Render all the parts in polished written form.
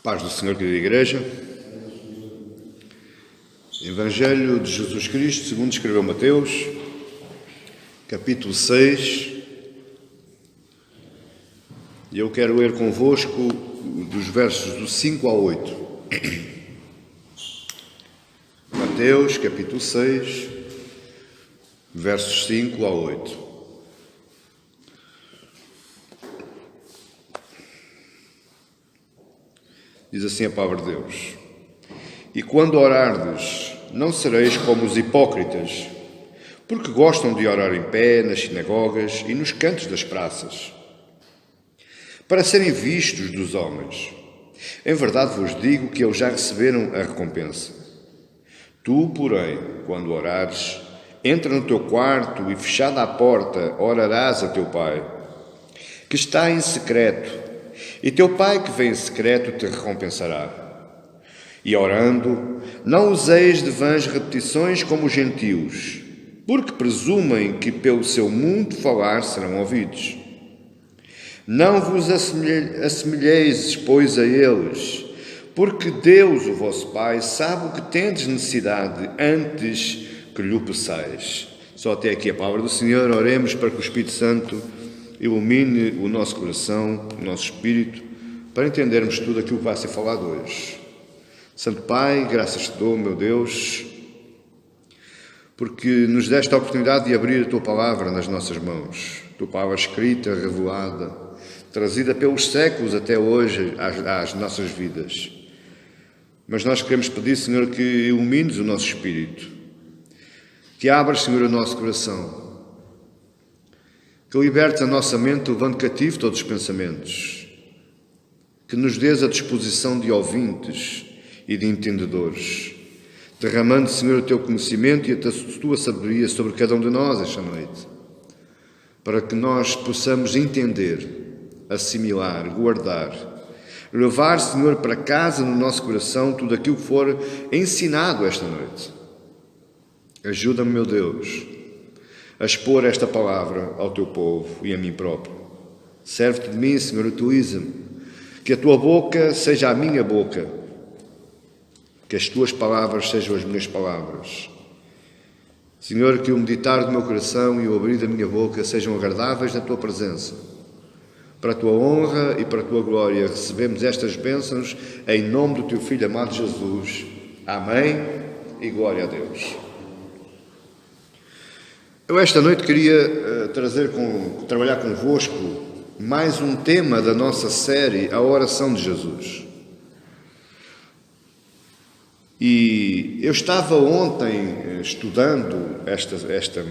Paz do Senhor, querida Igreja. Evangelho de Jesus Cristo, segundo escreveu Mateus, capítulo 6. E eu quero ler convosco dos versos do 5 ao 8. Mateus, capítulo 6, versos 5 ao 8. Diz assim a palavra de Deus: E quando orardes, não sereis como os hipócritas, porque gostam de orar em pé nas sinagogas e nos cantos das praças, para serem vistos dos homens. Em verdade vos digo que eles já receberam a recompensa. Tu, porém, quando orares, entra no teu quarto e, fechada a porta, orarás a teu Pai, que está em secreto, e teu Pai que vem em secreto te recompensará. E orando, não useis de vãs repetições como os gentios, porque presumem que pelo seu muito falar serão ouvidos. Não vos assemelheis, pois, a eles, porque Deus, o vosso Pai, sabe o que tendes necessidade antes que lhe peçais. Só até aqui a palavra do Senhor. Oremos para que o Espírito Santo ilumine o nosso coração, o nosso espírito, para entendermos tudo aquilo que vai ser falado hoje. Santo Pai, graças te dou, meu Deus, porque nos deste a oportunidade de abrir a Tua Palavra nas nossas mãos. Tua Palavra escrita, revelada, trazida pelos séculos até hoje às nossas vidas. Mas nós queremos pedir, Senhor, que ilumines o nosso espírito, que abras, Senhor, o nosso coração, que libertes a nossa mente, levando cativo todos os pensamentos, que nos dês a disposição de ouvintes e de entendedores, derramando, Senhor, o Teu conhecimento e a Tua sabedoria sobre cada um de nós esta noite, para que nós possamos entender, assimilar, guardar, levar, Senhor, para casa no nosso coração tudo aquilo que for ensinado esta noite. Ajuda-me, meu Deus, a expor esta palavra ao Teu povo e a mim próprio. Serve-te de mim, Senhor, utiliza-me, que a Tua boca seja a minha boca, que as Tuas palavras sejam as minhas palavras. Senhor, que o meditar do meu coração e o abrir da minha boca sejam agradáveis na Tua presença. Para a Tua honra e para a Tua glória recebemos estas bênçãos em nome do Teu Filho amado Jesus. Amém e glória a Deus. Eu esta noite queria trabalhar convosco mais um tema da nossa série, a oração de Jesus. E eu estava ontem estudando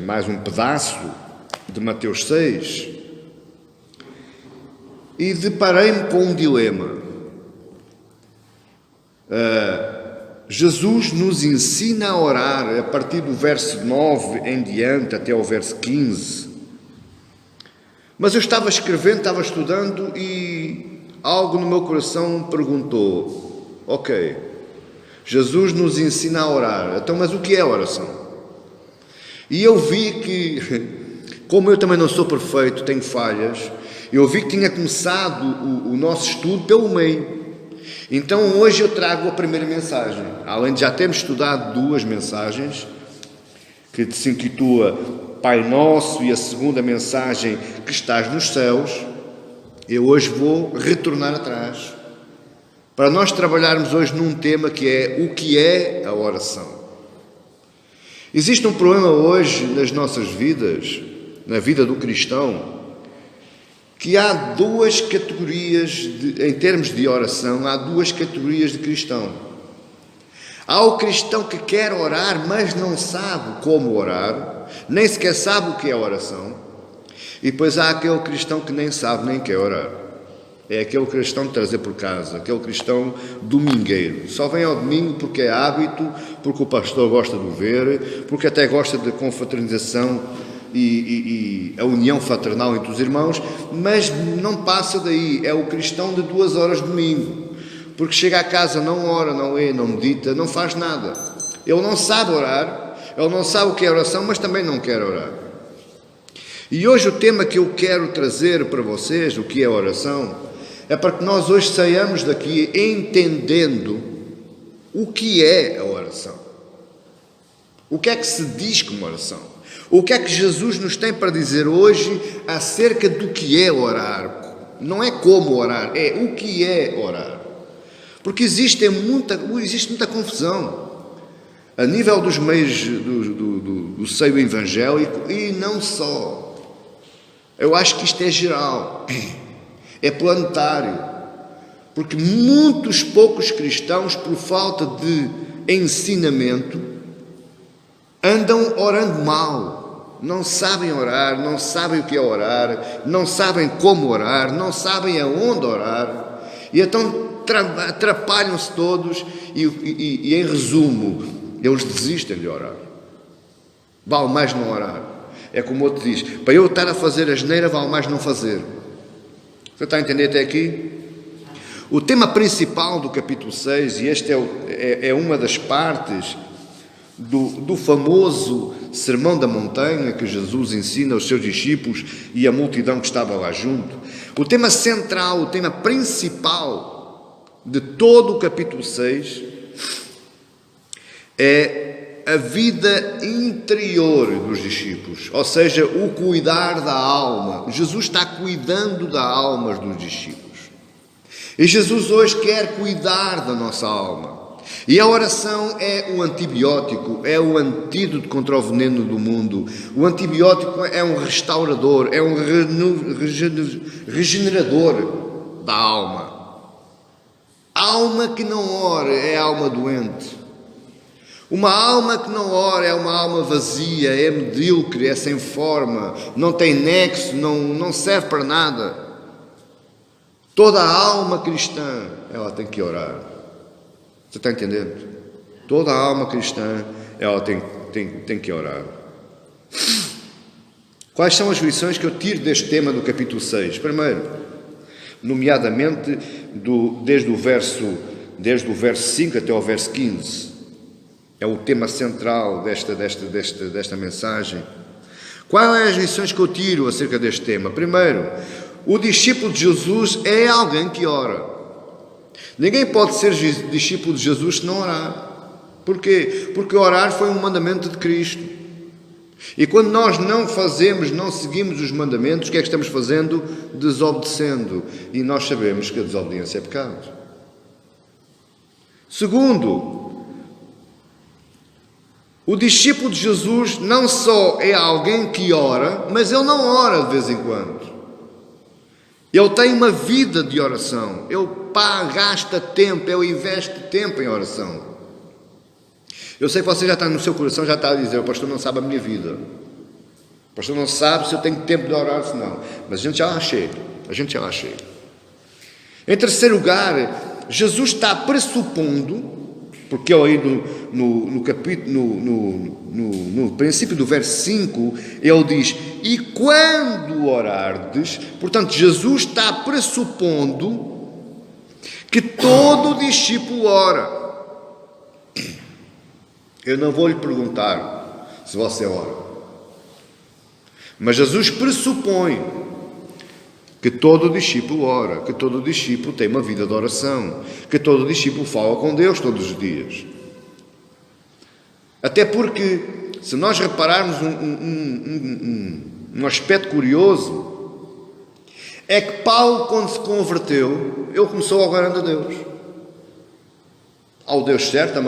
mais um pedaço de Mateus 6 e deparei-me com um dilema. Jesus nos ensina a orar a partir do verso 9 em diante até ao verso 15. Mas eu estava escrevendo, estava estudando e algo no meu coração perguntou: ok, Jesus nos ensina a orar, então mas o que é oração? E eu vi que, como eu também não sou perfeito, tenho falhas, eu vi que tinha começado o nosso estudo pelo meio. Então hoje eu trago a primeira mensagem, além de já termos estudado duas mensagens, que se intitula Pai Nosso e a segunda mensagem, que estás nos céus. Eu hoje vou retornar atrás, para nós trabalharmos hoje num tema que é o que é a oração. Existe um problema hoje nas nossas vidas, na vida do cristão, que há duas categorias, em termos de oração, há duas categorias de cristão. Há o cristão que quer orar, mas não sabe como orar, nem sequer sabe o que é oração. E depois há aquele cristão que nem sabe nem quer orar. É aquele cristão de trazer por casa, aquele cristão domingueiro. Só vem ao domingo porque é hábito, porque o pastor gosta de o ver, porque até gosta de confraternização e a união fraternal entre os irmãos, mas não passa daí. É o cristão de 2 horas de domingo, porque chega a casa, não ora, não lê, não medita, não faz nada. Ele não sabe orar, ele não sabe o que é oração, mas também não quer orar. E hoje o tema que eu quero trazer para vocês, o que é oração, é para que nós hoje saiamos daqui entendendo o que é a oração. O que é que se diz como oração? O que é que Jesus nos tem para dizer hoje acerca do que é orar? Não é como orar, é o que é orar. Porque existe muita confusão a nível dos meios do seio evangélico e não só. Eu acho que isto é geral, é planetário, porque muitos poucos cristãos, por falta de ensinamento, andam orando mal, não sabem orar, não sabem o que é orar, não sabem como orar, não sabem aonde orar, e então atrapalham-se todos e em resumo, eles desistem de orar. Vale mais não orar. É como o outro diz, para eu estar a fazer asneira, vale mais não fazer. Você está a entender até aqui? O tema principal do capítulo 6, e este é uma das partes do famoso Sermão da Montanha que Jesus ensina aos seus discípulos e à multidão que estava lá junto. O tema central, o tema principal de todo o capítulo 6 é a vida interior dos discípulos, ou seja, o cuidar da alma. Jesus está cuidando da alma dos discípulos. E Jesus hoje quer cuidar da nossa alma. E a oração é o antibiótico, é o antídoto contra o veneno do mundo. O antibiótico é um restaurador, é um regenerador da alma. A alma que não ora é a alma doente. Uma alma que não ora é uma alma vazia, é medíocre, é sem forma, não tem nexo, não serve para nada. Toda a alma cristã, ela tem que orar. Você está entendendo? Toda a alma cristã, ela tem que orar. Quais são as lições que eu tiro deste tema do capítulo 6? Primeiro, nomeadamente desde o verso 5 até ao verso 15. É o tema central desta mensagem. Quais são as lições que eu tiro acerca deste tema? Primeiro, o discípulo de Jesus é alguém que ora. Ninguém pode ser discípulo de Jesus se não orar. Porquê? Porque orar foi um mandamento de Cristo. E quando nós não seguimos os mandamentos, o que é que estamos fazendo? Desobedecendo. E nós sabemos que a desobediência é pecado. Segundo, o discípulo de Jesus não só é alguém que ora, mas ele não ora de vez em quando. Ele tem uma vida de oração. Ele gasta tempo, ele investe tempo em oração. Eu sei que você já está no seu coração, já está a dizer, o pastor não sabe a minha vida. O pastor não sabe se eu tenho tempo de orar, se não. Mas a gente já lá chega. Em terceiro lugar, Jesus está pressupondo, porque aí no princípio do verso 5, ele diz, e quando orardes, portanto, Jesus está pressupondo que todo discípulo ora. Eu não vou lhe perguntar se você ora, mas Jesus pressupõe que todo discípulo ora, que todo discípulo tem uma vida de oração, que todo discípulo fala com Deus todos os dias. Até porque, se nós repararmos um aspecto curioso, é que Paulo, quando se converteu, ele começou a orar a Deus. Ao Deus certo, da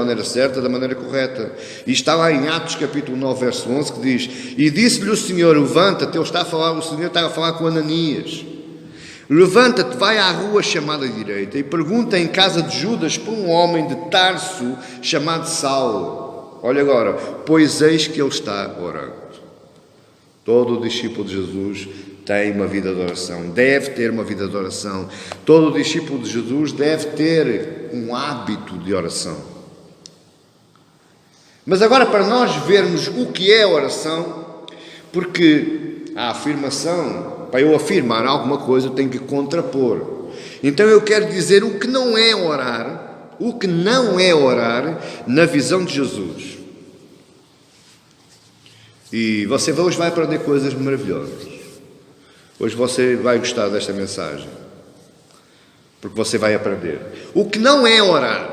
maneira correta. E está lá em Atos capítulo 9, verso 11, que diz, e disse-lhe o Senhor, levanta-te, o Senhor estava a falar com Ananias, levanta-te, vai à rua chamada direita e pergunta em casa de Judas por um homem de Tarso chamado Saulo. Olha agora, pois eis que ele está orando. Todo o discípulo de Jesus tem uma vida de oração, deve ter uma vida de oração. Todo o discípulo de Jesus deve ter um hábito de oração. Mas agora, para nós vermos o que é oração, porque a afirmação, para eu afirmar alguma coisa, eu tenho que contrapor. Então eu quero dizer o que não é orar na visão de Jesus. E você hoje vai aprender coisas maravilhosas. Hoje você vai gostar desta mensagem. porque você vai aprender. O que não é orar,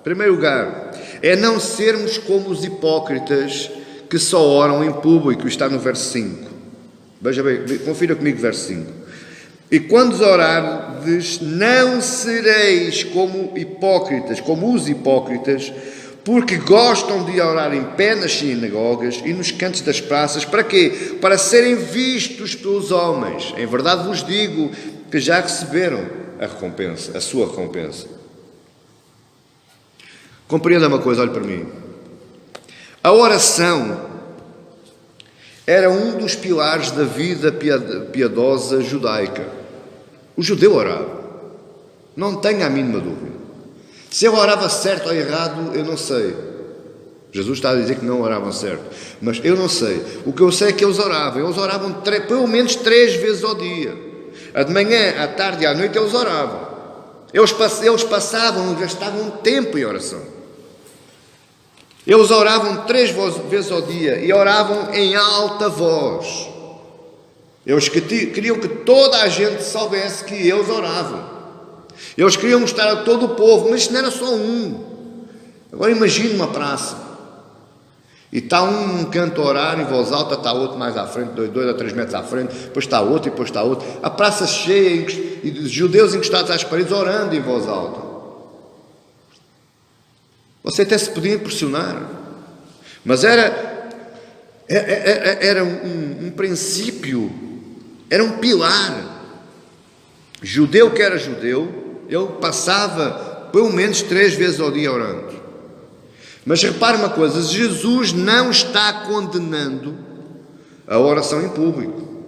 em primeiro lugar, é não sermos como os hipócritas que só oram em público. Está no verso 5. Veja bem, confira comigo o verso 5. E quando orardes, não sereis como hipócritas, como os hipócritas, porque gostam de orar em pé nas sinagogas e nos cantos das praças. Para quê? Para serem vistos pelos homens. Em verdade vos digo que já receberam a recompensa, a sua recompensa. Compreenda uma coisa, olhe para mim. A oração era um dos pilares da vida piedosa judaica. O judeu orava. Não tenha a mínima dúvida. Se ele orava certo ou errado, eu não sei. Jesus está a dizer que não oravam certo. Mas eu não sei. O que eu sei é que eles oravam. Eles oravam pelo menos 3 vezes ao dia. A de manhã, à tarde e à noite eles oravam. Eles gastavam tempo em oração. Eles oravam 3 vezes ao dia e oravam em alta voz. Eles queriam que toda a gente soubesse que eles oravam. Eles queriam mostrar a todo o povo, mas isto não era só um. Agora imagine uma praça. E está um canto a orar em voz alta, está outro mais à frente, 2 a 3 metros à frente, depois está outro e depois está outro. A praça cheia e de judeus encostados às paredes orando em voz alta. Você até se podia impressionar, mas era um princípio, era um pilar. Judeu que era judeu, ele passava pelo menos 3 vezes ao dia orando. Mas repare uma coisa, Jesus não está condenando a oração em público.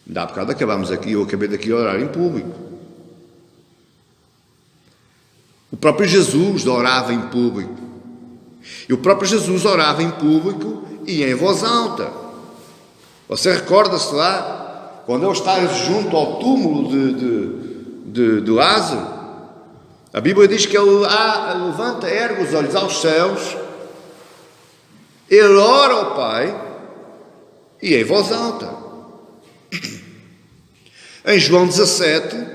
Ainda há bocado acabámos aqui, eu acabei daqui a orar em público. O próprio Jesus orava em público. E o próprio Jesus orava em público e em voz alta. Você recorda-se lá, quando ele está junto ao túmulo de Lázaro, a Bíblia diz que ele levanta, ergue os olhos aos céus, ele ora ao Pai e em voz alta. Em João 17...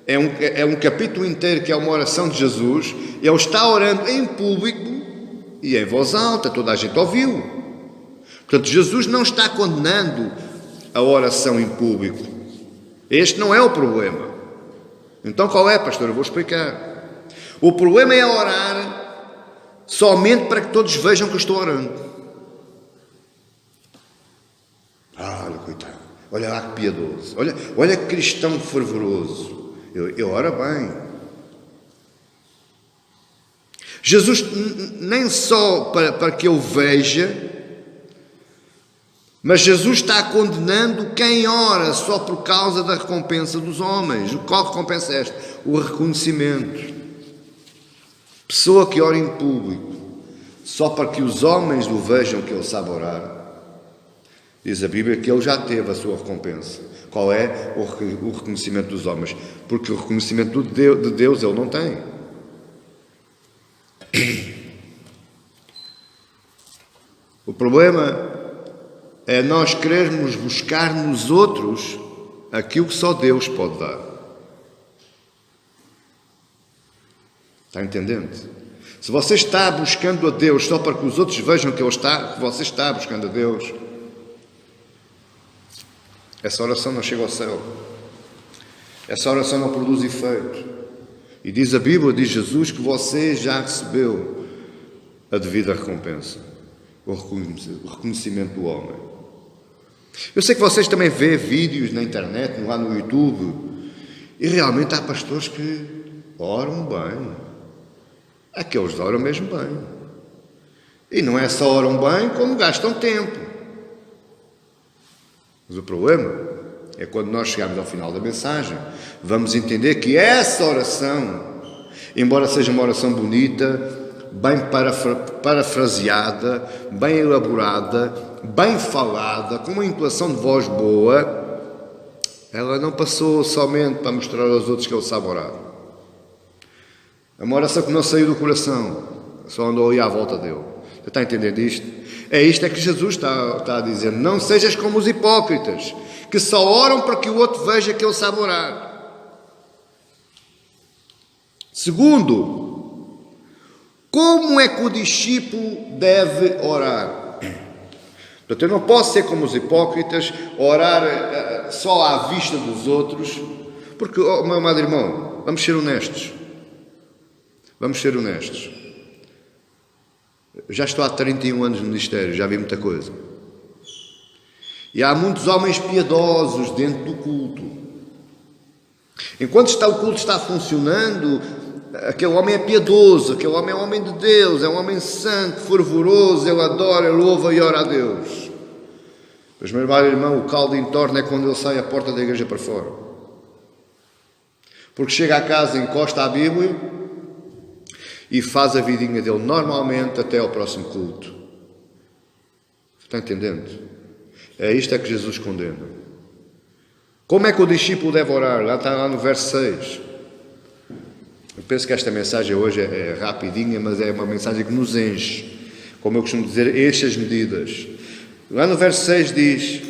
É um capítulo inteiro que é uma oração de Jesus. Ele está orando em público e em voz alta, toda a gente ouviu. Portanto, Jesus não está condenando a oração em público. Este não é o problema. Então qual é, pastor? Eu vou explicar. O problema é orar somente para que todos vejam que eu estou orando. Olha, coitado. Olha lá que piedoso. Olha que cristão fervoroso. Eu oro bem. Jesus, nem só para que eu veja, mas Jesus está condenando quem ora só por causa da recompensa dos homens. Qual recompensa é esta? O reconhecimento. Pessoa que ora em público só para que os homens o vejam que ele sabe orar. Diz a Bíblia que ele já teve a sua recompensa. Qual é o reconhecimento dos homens? Porque o reconhecimento de Deus ele não tem. O problema é nós querermos buscar nos outros aquilo que só Deus pode dar. Está entendendo? Se você está buscando a Deus só para que os outros vejam que você está buscando a Deus, essa oração não chega ao céu. Essa oração não produz efeito. E diz a Bíblia, diz Jesus, que você já recebeu a devida recompensa, o reconhecimento do homem. Eu sei que vocês também vêem vídeos na internet, lá no YouTube, e realmente há pastores que oram bem. Aqueles oram mesmo bem. E não é só oram bem, como gastam tempo. Mas o problema é quando nós chegarmos ao final da mensagem, vamos entender que essa oração, embora seja uma oração bonita, bem parafraseada, bem elaborada, bem falada, com uma entoação de voz boa, ela não passou somente para mostrar aos outros que ele sabe orar. É uma oração que não saiu do coração, só andou ali à volta dele. Você está entendendo isto? É isto que Jesus está a dizer. Não sejas como os hipócritas, que só oram para que o outro veja que ele sabe orar. Segundo, como é que o discípulo deve orar? Portanto, eu não posso ser como os hipócritas, orar só à vista dos outros, porque, meu amado irmão, vamos ser honestos. Vamos ser honestos. Já estou há 31 anos no ministério, já vi muita coisa. E há muitos homens piedosos dentro do culto. Enquanto o culto está funcionando, aquele homem é piedoso, aquele homem é um homem de Deus, é um homem santo, fervoroso, ele adora, ele louva e ora a Deus. Mas, meu irmão, o caldo entorna é quando ele sai à porta da igreja para fora. Porque chega a casa, encosta a Bíblia e faz a vidinha dele normalmente até ao próximo culto. Está entendendo? É isto que Jesus condena. Como é que o discípulo deve orar? Lá está no verso 6. Eu penso que esta mensagem hoje é rapidinha, mas é uma mensagem que nos enche. Como eu costumo dizer, enche as medidas. Lá no verso 6 diz: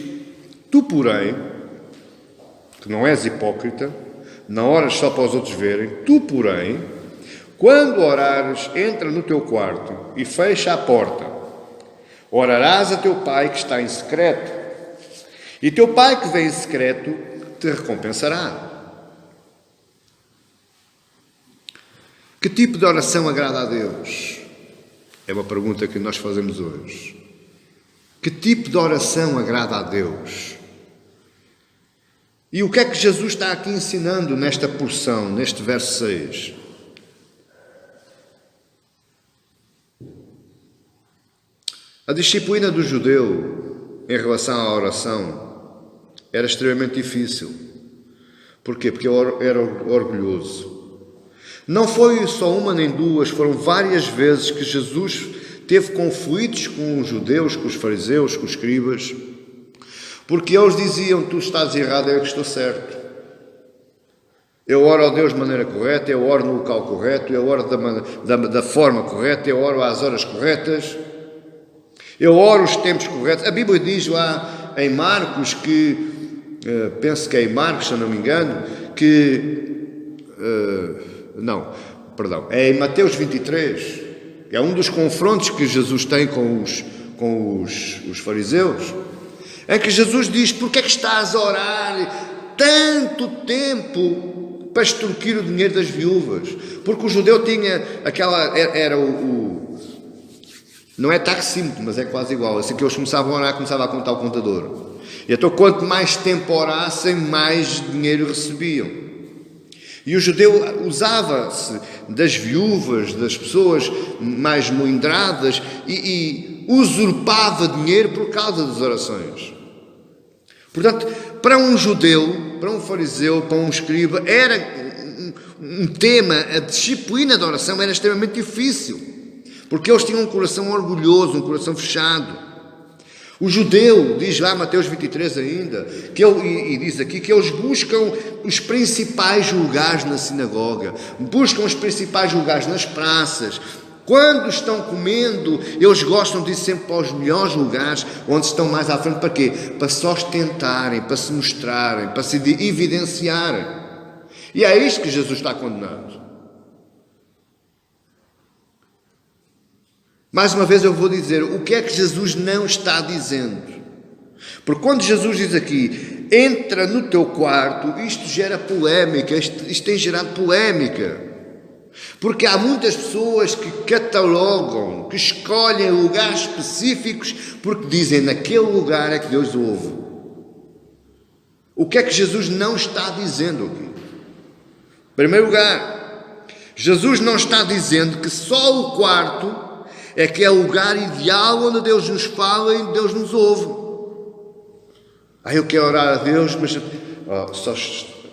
Tu, porém, que não és hipócrita, não oras só para os outros verem, tu, porém, quando orares, entra no teu quarto e fecha a porta. Orarás a teu Pai que está em secreto, e teu Pai que vem em secreto te recompensará. Que tipo de oração agrada a Deus? É uma pergunta que nós fazemos hoje. Que tipo de oração agrada a Deus? E o que é que Jesus está aqui ensinando nesta porção, neste verso 6? A disciplina do judeu em relação à oração era extremamente difícil. Porquê? Porque ele era orgulhoso. Não foi só uma nem duas, foram várias vezes que Jesus teve conflitos com os judeus, com os fariseus, com os escribas, porque eles diziam: tu estás errado, eu que estou certo. Eu oro a Deus de maneira correta, eu oro no local correto, eu oro da forma correta, eu oro às horas corretas, eu oro os tempos corretos. A Bíblia diz lá em Marcos que, penso que é em Marcos, se eu não me engano, é em Mateus 23, é um dos confrontos que Jesus tem com os fariseus, é que Jesus diz: porque é que estás a orar tanto tempo para extorquir o dinheiro das viúvas? Porque o judeu tinha era não é taxímetro, mas é quase igual. Assim que eles começavam a orar, começava a contar o contador. E então, quanto mais tempo orassem, mais dinheiro recebiam. E o judeu usava-se das viúvas, das pessoas mais melindradas, e usurpava dinheiro por causa das orações. Portanto, para um judeu, para um fariseu, para um escriba, era um tema, a disciplina da oração era extremamente difícil. Porque eles tinham um coração orgulhoso, um coração fechado. O judeu, diz lá Mateus 23 ainda, e diz aqui que eles buscam os principais lugares na sinagoga, buscam os principais lugares nas praças. Quando estão comendo, eles gostam de ir sempre para os melhores lugares, onde estão mais à frente. Para quê? Para se ostentarem, para se mostrarem, para se evidenciarem. E é isto que Jesus está condenando. Mais uma vez eu vou dizer, o que é que Jesus não está dizendo? Porque quando Jesus diz aqui, entra no teu quarto, isto gera polémica, isto tem gerado polémica. Porque há muitas pessoas que catalogam, que escolhem lugares específicos, porque dizem, naquele lugar é que Deus ouve. O que é que Jesus não está dizendo aqui? Em primeiro lugar, Jesus não está dizendo que só o quarto é que é o lugar ideal onde Deus nos fala e Deus nos ouve. Eu quero orar a Deus, mas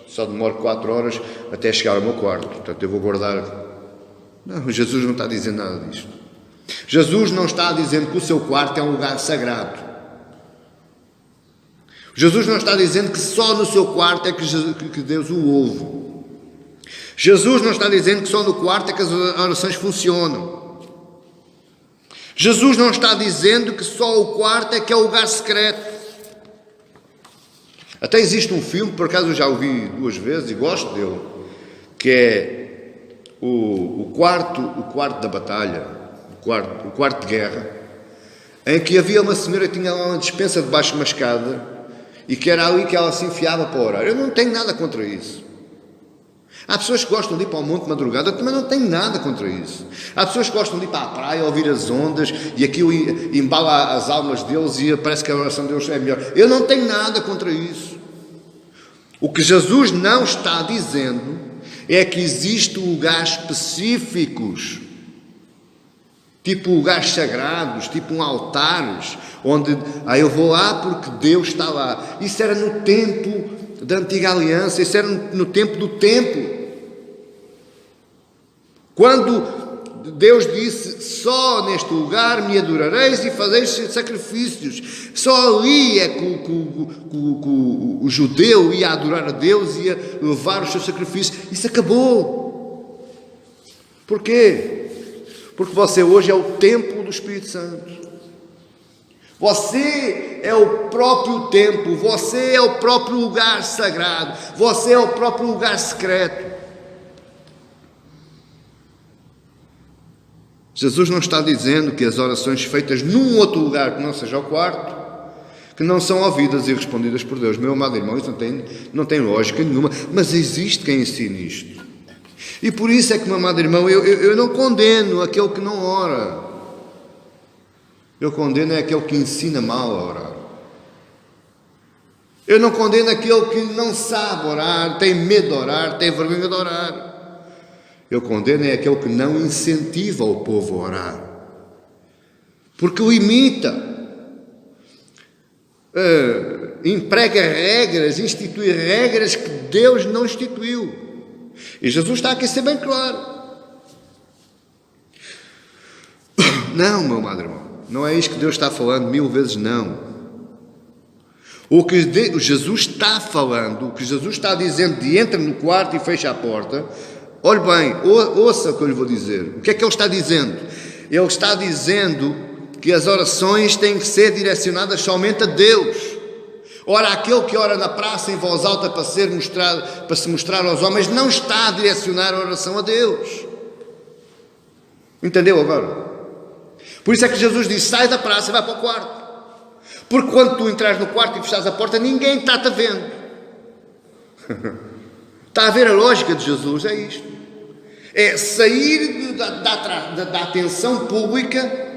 só demoro 4 horas até chegar ao meu quarto, portanto eu vou guardar. Não, Jesus não está dizendo nada disto. Jesus não está dizendo que o seu quarto é um lugar sagrado. Jesus não está dizendo que só no seu quarto é que Deus o ouve. Jesus não está dizendo que só no quarto é que as orações funcionam. Jesus não está dizendo que só o quarto é que é o lugar secreto. Até existe um filme, por acaso eu já o vi 2 vezes e gosto dele, que é o quarto da batalha, o quarto de guerra, em que havia uma senhora que tinha lá uma despensa debaixo de uma escada e que era ali que ela se enfiava para orar. Eu não tenho nada contra isso. Há pessoas que gostam de ir para o monte de madrugada, eu também não tenho nada contra isso. Há pessoas que gostam de ir para a praia, ouvir as ondas, e aquilo embala as almas deles e parece que a oração de Deus é melhor. Eu não tenho nada contra isso. O que Jesus não está dizendo é que existem lugares específicos, tipo lugares sagrados, tipo altares, onde eu vou lá porque Deus está lá. Isso era no tempo da antiga aliança, isso era no tempo do templo. Quando Deus disse, só neste lugar me adorareis e fazeis sacrifícios, só ali é que o judeu ia adorar a Deus, ia levar os seus sacrifícios. Isso acabou. Porquê? Porque você hoje é o templo do Espírito Santo. Você é o próprio templo, você é o próprio lugar sagrado, você é o próprio lugar secreto. Jesus não está dizendo que as orações feitas num outro lugar que não seja o quarto, que não são ouvidas e respondidas por Deus. Meu amado irmão, isso não tem lógica nenhuma, mas existe quem ensine isto. E por isso é que, meu amado irmão, eu não condeno aquele que não ora. Eu condeno aquele que ensina mal a orar. Eu não condeno aquele que não sabe orar, tem medo de orar, tem vergonha de orar. Eu condeno aquele que não incentiva o povo a orar. Porque o imita. Emprega regras, institui regras que Deus não instituiu. E Jesus está aqui a ser bem claro. Não, meu amado irmão. Não é isto que Deus está falando 1000 vezes, não. O que Jesus está falando, o que Jesus está dizendo de entra no quarto e fecha a porta, olhe bem, ouça o que eu lhe vou dizer. O que é que ele está dizendo? Ele está dizendo que as orações têm que ser direcionadas somente a Deus. Ora, aquele que ora na praça em voz alta para se mostrar aos homens, não está a direcionar a oração a Deus. Entendeu agora? Por isso é que Jesus diz, sai da praça e vai para o quarto. Porque quando tu entras no quarto e fechas a porta, ninguém está-te vendo. Está a ver a lógica de Jesus, é isto. É sair da atenção pública,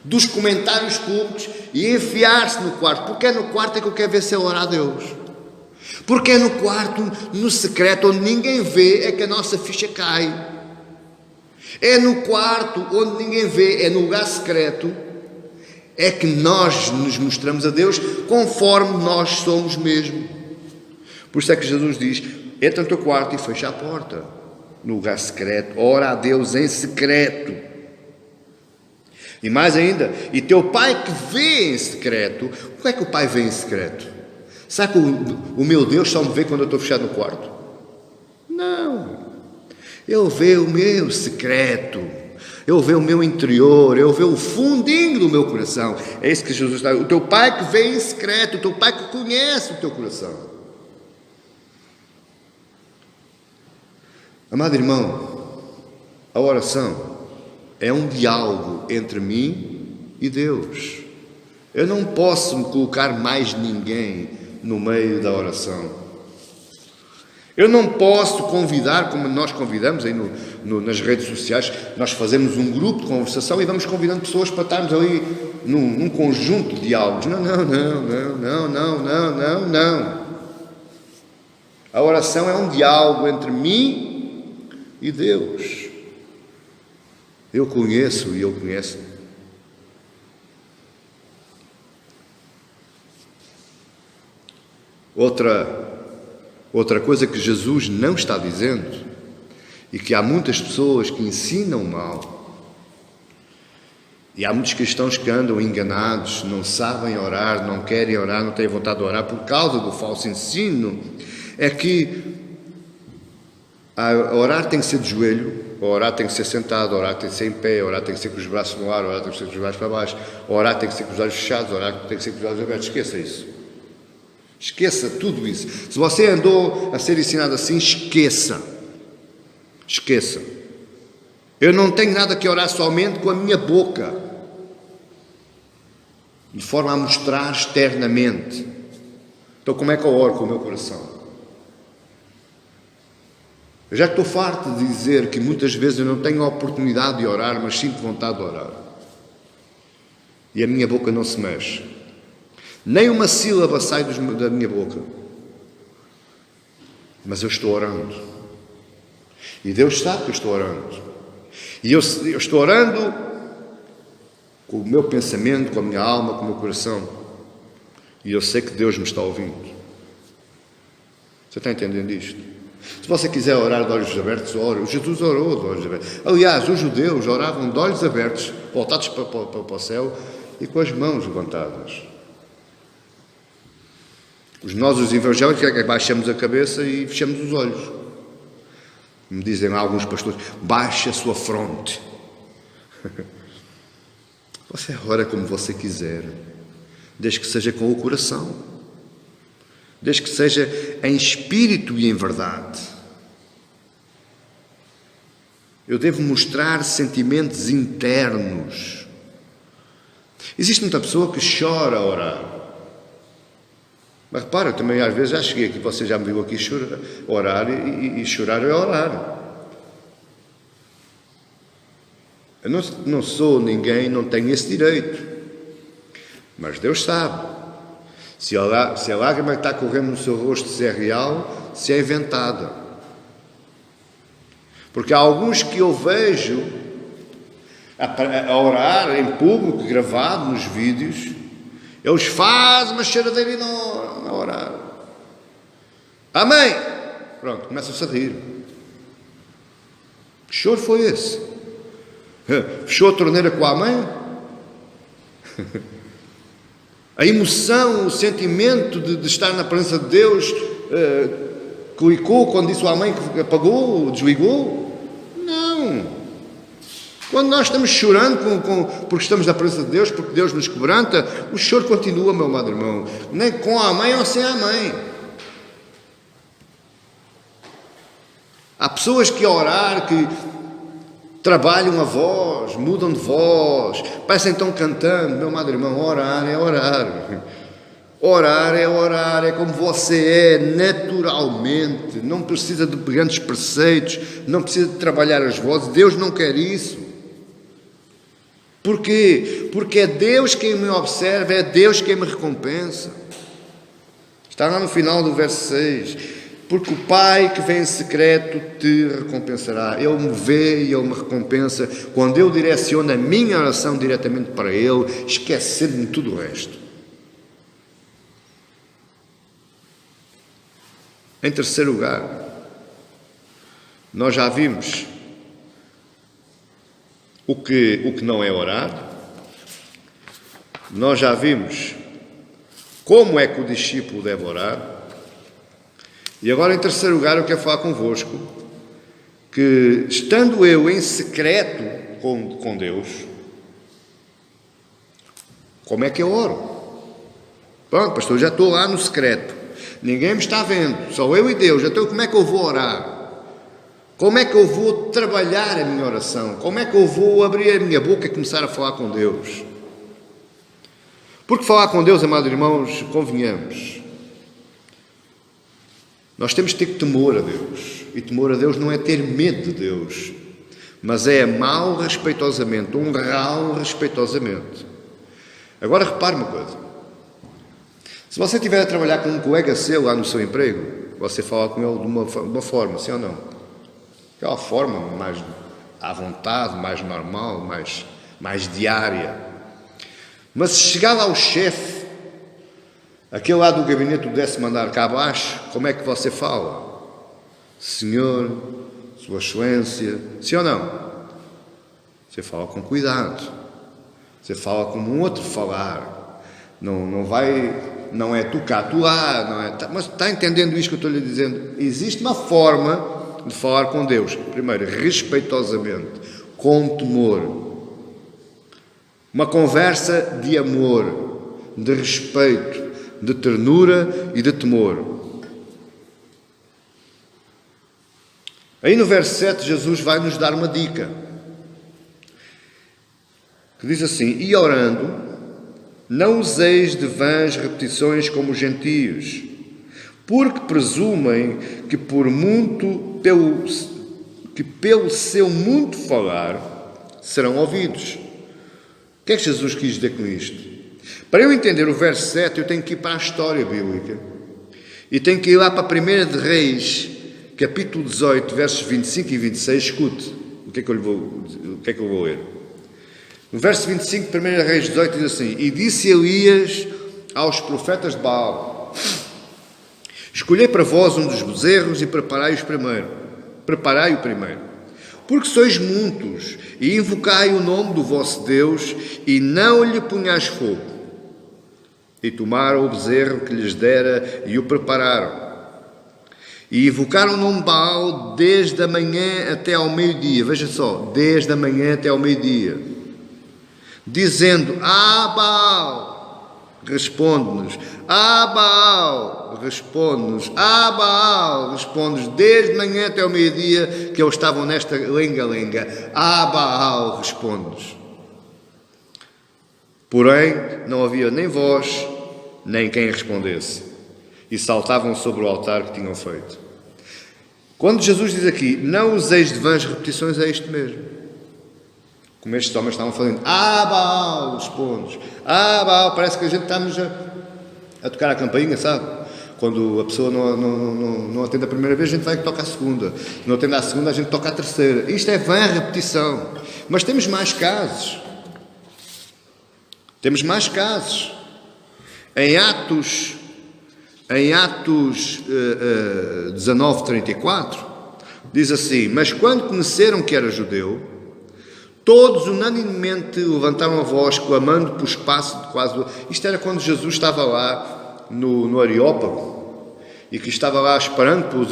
dos comentários públicos e enfiar-se no quarto. Porque é no quarto é que eu quero ver se ele ora a Deus. Porque é no quarto, no secreto, onde ninguém vê, é que a nossa ficha cai. É no quarto onde ninguém vê, é no lugar secreto, é que nós nos mostramos a Deus conforme nós somos mesmo. Por isso é que Jesus diz, entra no teu quarto e fecha a porta, no lugar secreto, ora a Deus em secreto. E mais ainda, e teu Pai que vê em secreto, o que é que o Pai vê em secreto? Sabe que o meu Deus só me vê quando eu estou fechado no quarto? Não. Ele vê o meu secreto, ele vê o meu interior, ele vê o fundinho do meu coração. É isso que Jesus está. O teu Pai que vê em secreto, o teu Pai que conhece o teu coração. Amado irmão, a oração é um diálogo entre mim e Deus. Eu não posso me colocar mais ninguém no meio da oração. Eu não posso convidar, como nós convidamos aí nas redes sociais, nós fazemos um grupo de conversação e vamos convidando pessoas para estarmos ali num conjunto de diálogos. Não. A oração é um diálogo entre mim e Deus. Eu conheço e Ele conhece. Outra coisa que Jesus não está dizendo, e que há muitas pessoas que ensinam mal, e há muitos cristãos que andam enganados, não sabem orar, não querem orar, não têm vontade de orar por causa do falso ensino, é que orar tem que ser de joelho, orar tem que ser sentado, orar tem que ser em pé, orar tem que ser com os braços no ar, orar tem que ser com os braços para baixo, orar tem que ser com os olhos fechados, orar tem que ser com os olhos abertos. Esqueça isso. Esqueça tudo isso. Se você andou a ser ensinado assim, esqueça. Esqueça. Eu não tenho nada que orar somente com a minha boca, de forma a mostrar externamente. Então como é que eu oro com o meu coração? Eu já estou farto de dizer que muitas vezes eu não tenho a oportunidade de orar, mas sinto vontade de orar. E a minha boca não se mexe. Nem uma sílaba sai da minha boca. Mas eu estou orando. E Deus sabe que eu estou orando. E eu estou orando com o meu pensamento, com a minha alma, com o meu coração. E eu sei que Deus me está ouvindo. Você está entendendo isto? Se você quiser orar de olhos abertos, ore. Jesus orou de olhos abertos. Aliás, os judeus oravam de olhos abertos, voltados para o céu e com as mãos levantadas. Nós, os evangélicos, baixamos a cabeça e fechamos os olhos. Me dizem alguns pastores, baixe a sua fronte. Você ora como você quiser, desde que seja com o coração, desde que seja em espírito e em verdade. Eu devo mostrar sentimentos internos. Existe muita pessoa que chora a orar. Mas repara, eu também às vezes já cheguei aqui, você já me viu aqui chorar, orar e chorar é orar. Eu não sou ninguém, não tenho esse direito. Mas Deus sabe. Se a lágrima que está correndo no seu rosto se é real, se é inventada. Porque há alguns que eu vejo a orar em público, gravado nos vídeos, eles fazem uma choradeira enorme a orar. Amém! Pronto, começa-se a rir. Que choro foi esse? Fechou a torneira com a amém? A emoção, o sentimento de estar na presença de Deus clicou quando disse o amém, que apagou, desligou? Não. Quando nós estamos chorando porque estamos na presença de Deus, porque Deus nos quebranta, o choro continua, meu amado irmão, nem com a mãe ou sem a mãe. Há pessoas que a orar, que trabalham a voz, mudam de voz, parecem estão cantando. Meu amado irmão, orar é orar. Orar é orar, é como você é naturalmente, não precisa de grandes preceitos, não precisa de trabalhar as vozes. Deus não quer isso. Porquê? Porque é Deus quem me observa, é Deus quem me recompensa. Está lá no final do verso 6. Porque o Pai que vem em secreto te recompensará. Ele me vê e Ele me recompensa quando eu direciono a minha oração diretamente para Ele, esquecendo-me de tudo o resto. Em terceiro lugar, nós já vimos o que não é orar. Nós já vimos como é que o discípulo deve orar. E agora, em terceiro lugar, eu quero falar convosco que, estando eu em secreto com Deus, como é que eu oro? Pronto, pastor, já estou lá no secreto. Ninguém me está vendo, só eu e Deus. Então, como é que eu vou orar? Como é que eu vou trabalhar a minha oração? Como é que eu vou abrir a minha boca e começar a falar com Deus? Porque falar com Deus, amados irmãos, convenhamos, nós temos que ter temor a Deus. E temor a Deus não é ter medo de Deus, mas é amá-lo respeitosamente, honrá-lo respeitosamente. Agora repare uma coisa. Se você estiver a trabalhar com um colega seu lá no seu emprego, você fala com ele de uma forma, sim ou não? Aquela forma mais à vontade, mais normal, mais diária. Mas se chegar lá o chefe, aquele lá do gabinete do 10º andar cá abaixo, como é que você fala? Senhor, Sua Excelência, sim ou não? Você fala com cuidado. Você fala como um outro falar. Não é tu cá, tu lá, não é. Mas está entendendo isto que eu estou lhe dizendo? Existe uma forma de falar com Deus. Primeiro, respeitosamente, com temor. Uma conversa de amor, de respeito, de ternura e de temor. Aí no verso 7, Jesus vai nos dar uma dica, que diz assim: e orando, não useis de vãs repetições como os gentios, porque presumem que pelo seu muito falar serão ouvidos. O que é que Jesus quis dizer com isto? Para eu entender o verso 7, eu tenho que ir para a história bíblica. E tenho que ir lá para a 1 de Reis, capítulo 18, versos 25 e 26. Escute o que é que eu vou ler. No verso 25, 1 Reis 18, diz assim: e disse Elias aos profetas de Baal: escolhei para vós um dos bezerros e preparai-o primeiro, porque sois muitos, e invocai o nome do vosso Deus, e não lhe ponhais fogo. E tomaram o bezerro que lhes dera e o prepararam. E invocaram o nome de Baal desde a manhã até ao meio-dia. Veja só, desde a manhã até ao meio-dia. Dizendo: Baal, responde-nos. Baal, responde-nos. Baal, responde-nos. Desde manhã até ao meio-dia que eles estavam nesta lenga-lenga. Baal, responde-nos. Porém, não havia nem voz, nem quem respondesse. E saltavam sobre o altar que tinham feito. Quando Jesus diz aqui: não useis de vãs repetições, é isto mesmo. Como estes homens estavam falando: Baal, respondes. Baal, parece que a gente estamos a tocar a campainha, sabe? Quando a pessoa não atende a primeira vez, a gente vai tocar a segunda. Se não atende a segunda, a gente toca a terceira. Isto é vã repetição. Mas temos mais casos. Temos mais casos. Em Atos 19:34, diz assim: mas quando conheceram que era judeu, todos unanimemente levantaram a voz, clamando por espaço de quase... Isto era quando Jesus estava lá no Areópago, e que estava lá esperando pelos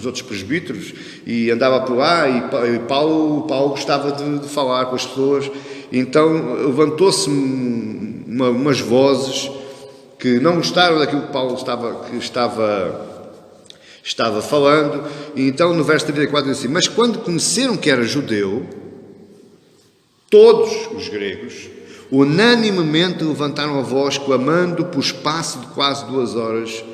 outros presbíteros, e andava por lá, e Paulo gostava de falar com as pessoas. Então levantou-se umas vozes que não gostaram daquilo que Paulo estava falando. E então no verso 34 diz assim: mas quando conheceram que era judeu, todos os gregos unanimemente levantaram a voz, clamando por espaço de quase 2 horas,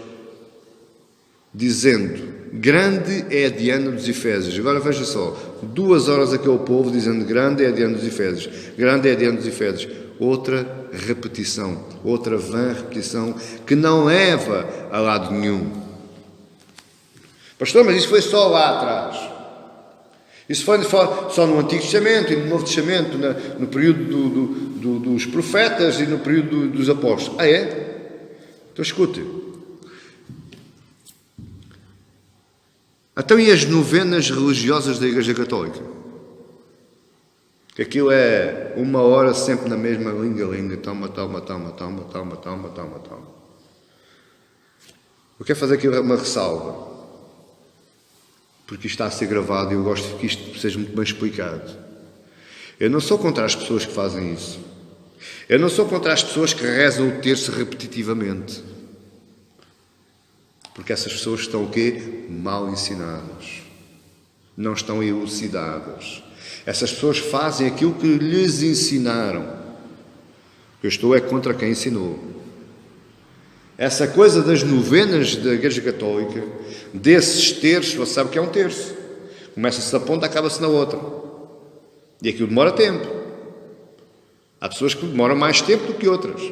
dizendo: grande é a Diana dos Efésios. Agora veja só, 2 horas aquele povo dizendo: grande é a Diana dos Efésios, grande é a Diana dos Efésios. Outra repetição, outra vã repetição, que não leva a lado nenhum. Pastor, mas isso foi só lá atrás. Isso foi só no Antigo Testamento e no Novo Testamento, no período dos profetas e no período dos apóstolos. É? Então escute. Então e as novenas religiosas da Igreja Católica? Que aquilo é 1 hora sempre na mesma linga-linga. Toma. Eu quero fazer aqui uma ressalva, porque isto está a ser gravado e eu gosto que isto seja muito bem explicado. Eu não sou contra as pessoas que fazem isso. Eu não sou contra as pessoas que rezam o terço repetitivamente. Porque essas pessoas estão o quê? Mal ensinadas. Não estão elucidadas. Essas pessoas fazem aquilo que lhes ensinaram. Eu estou contra quem ensinou. Essa coisa das novenas da Igreja Católica, desses terços, você sabe o que é um terço. Começa-se na ponta, acaba-se na outra. E aquilo demora tempo. Há pessoas que demoram mais tempo do que outras.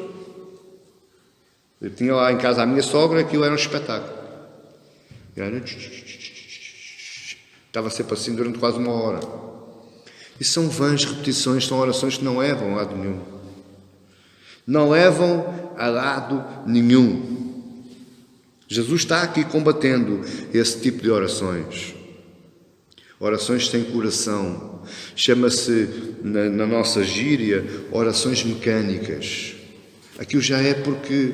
Eu tinha lá em casa a minha sogra, aquilo era um espetáculo. Estava sempre assim durante quase 1 hora. E são vãs repetições, são orações que não levam a lado nenhum. Não levam a lado nenhum. Jesus está aqui combatendo esse tipo de orações. Orações sem coração. Chama-se, na nossa gíria, orações mecânicas. Aquilo já é porque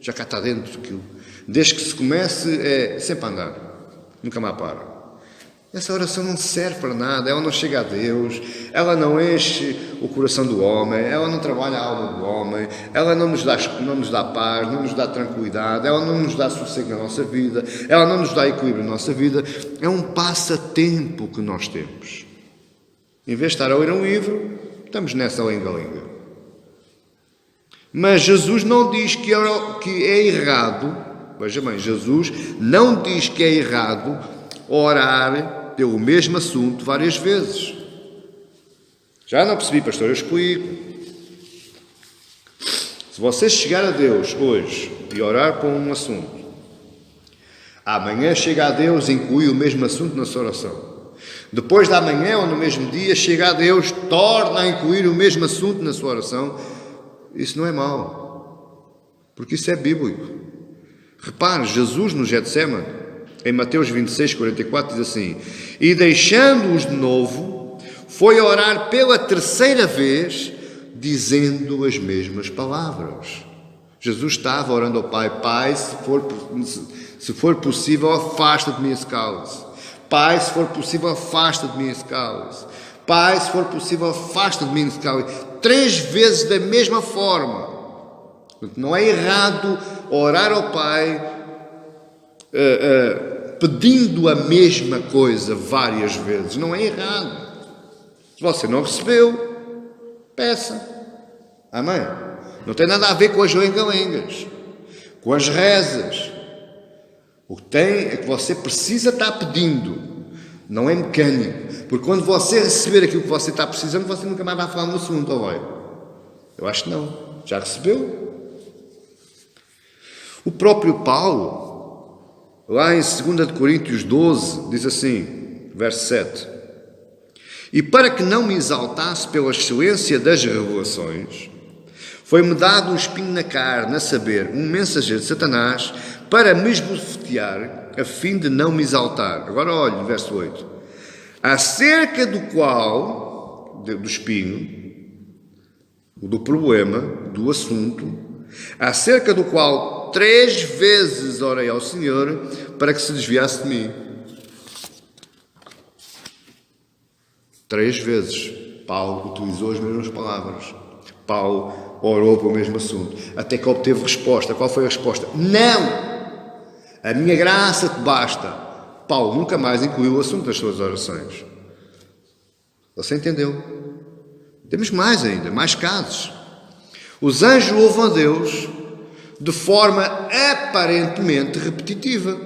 já cá está dentro daquilo. Desde que se comece, é sempre a andar. Nunca mais para. Essa oração não serve para nada, ela não chega a Deus, ela não enche o coração do homem, ela não trabalha a alma do homem, ela não nos dá paz, não nos dá tranquilidade, ela não nos dá sossego na nossa vida, ela não nos dá equilíbrio na nossa vida. É um passatempo que nós temos. Em vez de estar a ler um livro, estamos nessa lenga-lenga. Mas Jesus não diz que é errado, veja bem, Jesus não diz que é errado orar pelo mesmo assunto várias vezes. Já não percebi, pastor, eu explico. Se você chegar a Deus hoje e orar por um assunto, amanhã chega a Deus e inclui o mesmo assunto na sua oração. Depois da manhã ou no mesmo dia, chega a Deus, torna a incluir o mesmo assunto na sua oração. Isso não é mau, porque isso é bíblico. Repare, Jesus no Getsemane, em Mateus 26, 44, diz assim: e deixando-os de novo, foi orar pela terceira vez, dizendo as mesmas palavras. Jesus estava orando ao Pai: Pai, se for possível, afasta de mim esse cálice. Pai, se for possível, afasta de mim esse cálice. Pai, se for possível, afasta de mim esse cálice. 3 vezes da mesma forma. Não é errado orar ao Pai pedindo a mesma coisa várias vezes. Não é errado. Se você não recebeu, peça. Amém? Não tem nada a ver com as lenga-lengas, com as rezas. O que tem é que você precisa estar pedindo, não é mecânico. Porque quando você receber aquilo que você está precisando, você nunca mais vai falar no assunto, ou vai? Eu acho que não. Já recebeu? O próprio Paulo, lá em 2 Coríntios 12, diz assim, verso 7: e para que não me exaltasse pela excelência das revelações, foi-me dado um espinho na carne, a saber, um mensageiro de Satanás, para me esbofetear, a fim de não me exaltar. Agora olhe, verso 8. Acerca do qual, do espinho, do problema, do assunto, acerca do qual 3 vezes orei ao Senhor para que se desviasse de mim. 3 vezes Paulo utilizou as mesmas palavras. Paulo orou pelo mesmo assunto, até que obteve resposta. Qual foi a resposta? Não! A minha graça te basta. Paulo nunca mais incluiu o assunto das suas orações. Você entendeu? Temos mais ainda, mais casos. Os anjos louvam a Deus de forma aparentemente repetitiva.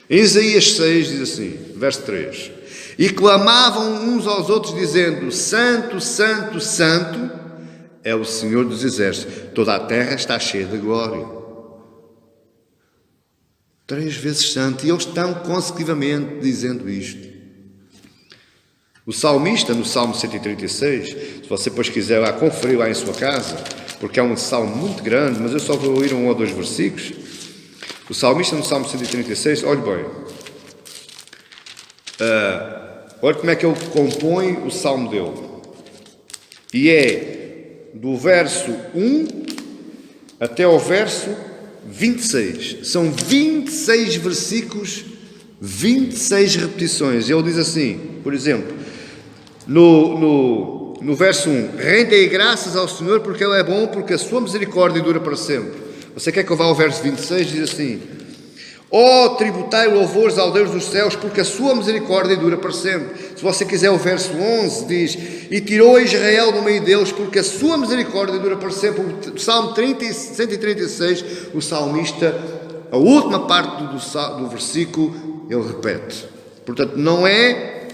Em Isaías 6 diz assim, verso 3: e clamavam uns aos outros dizendo: Santo, Santo, Santo é o Senhor dos Exércitos, toda a terra está cheia de glória. 3 vezes santo, e eles estão consecutivamente dizendo isto. O salmista, no Salmo 136, se você depois quiser lá conferir lá em sua casa, porque é um salmo muito grande, mas eu só vou ler 1 ou 2 versículos. O salmista, no Salmo 136, olhe bem, olha como é que ele compõe o salmo dele. E é do verso 1 até ao verso 26. São 26 versículos, 26 repetições. Ele diz assim, por exemplo, no verso 1: rendei graças ao Senhor porque Ele é bom, porque a sua misericórdia dura para sempre. Você quer que eu vá ao verso 26? Diz assim: ó, tributai louvores ao Deus dos céus, porque a sua misericórdia dura para sempre. Se você quiser o verso 11, diz: e tirou a Israel do meio deles, porque a sua misericórdia dura para sempre. O Salmo 136, o salmista, a última parte do versículo, ele repete. Portanto, não é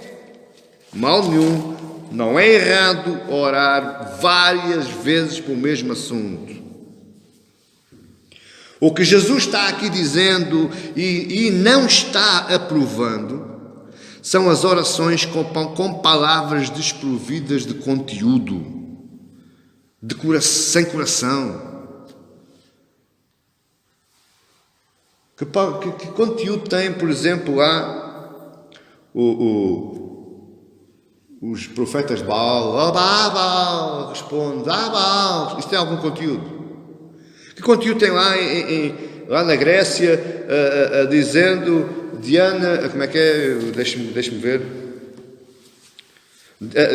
mal nenhum, não é errado orar várias vezes pelo mesmo assunto. O que Jesus está aqui dizendo e não está aprovando são as orações com palavras desprovidas de conteúdo, sem coração. Que conteúdo tem, por exemplo, lá os profetas de Baal? Responde, Baal. Isto tem algum conteúdo? Que conteúdo tem lá lá na Grécia, dizendo, Diana, como é que é? Deixe-me ver.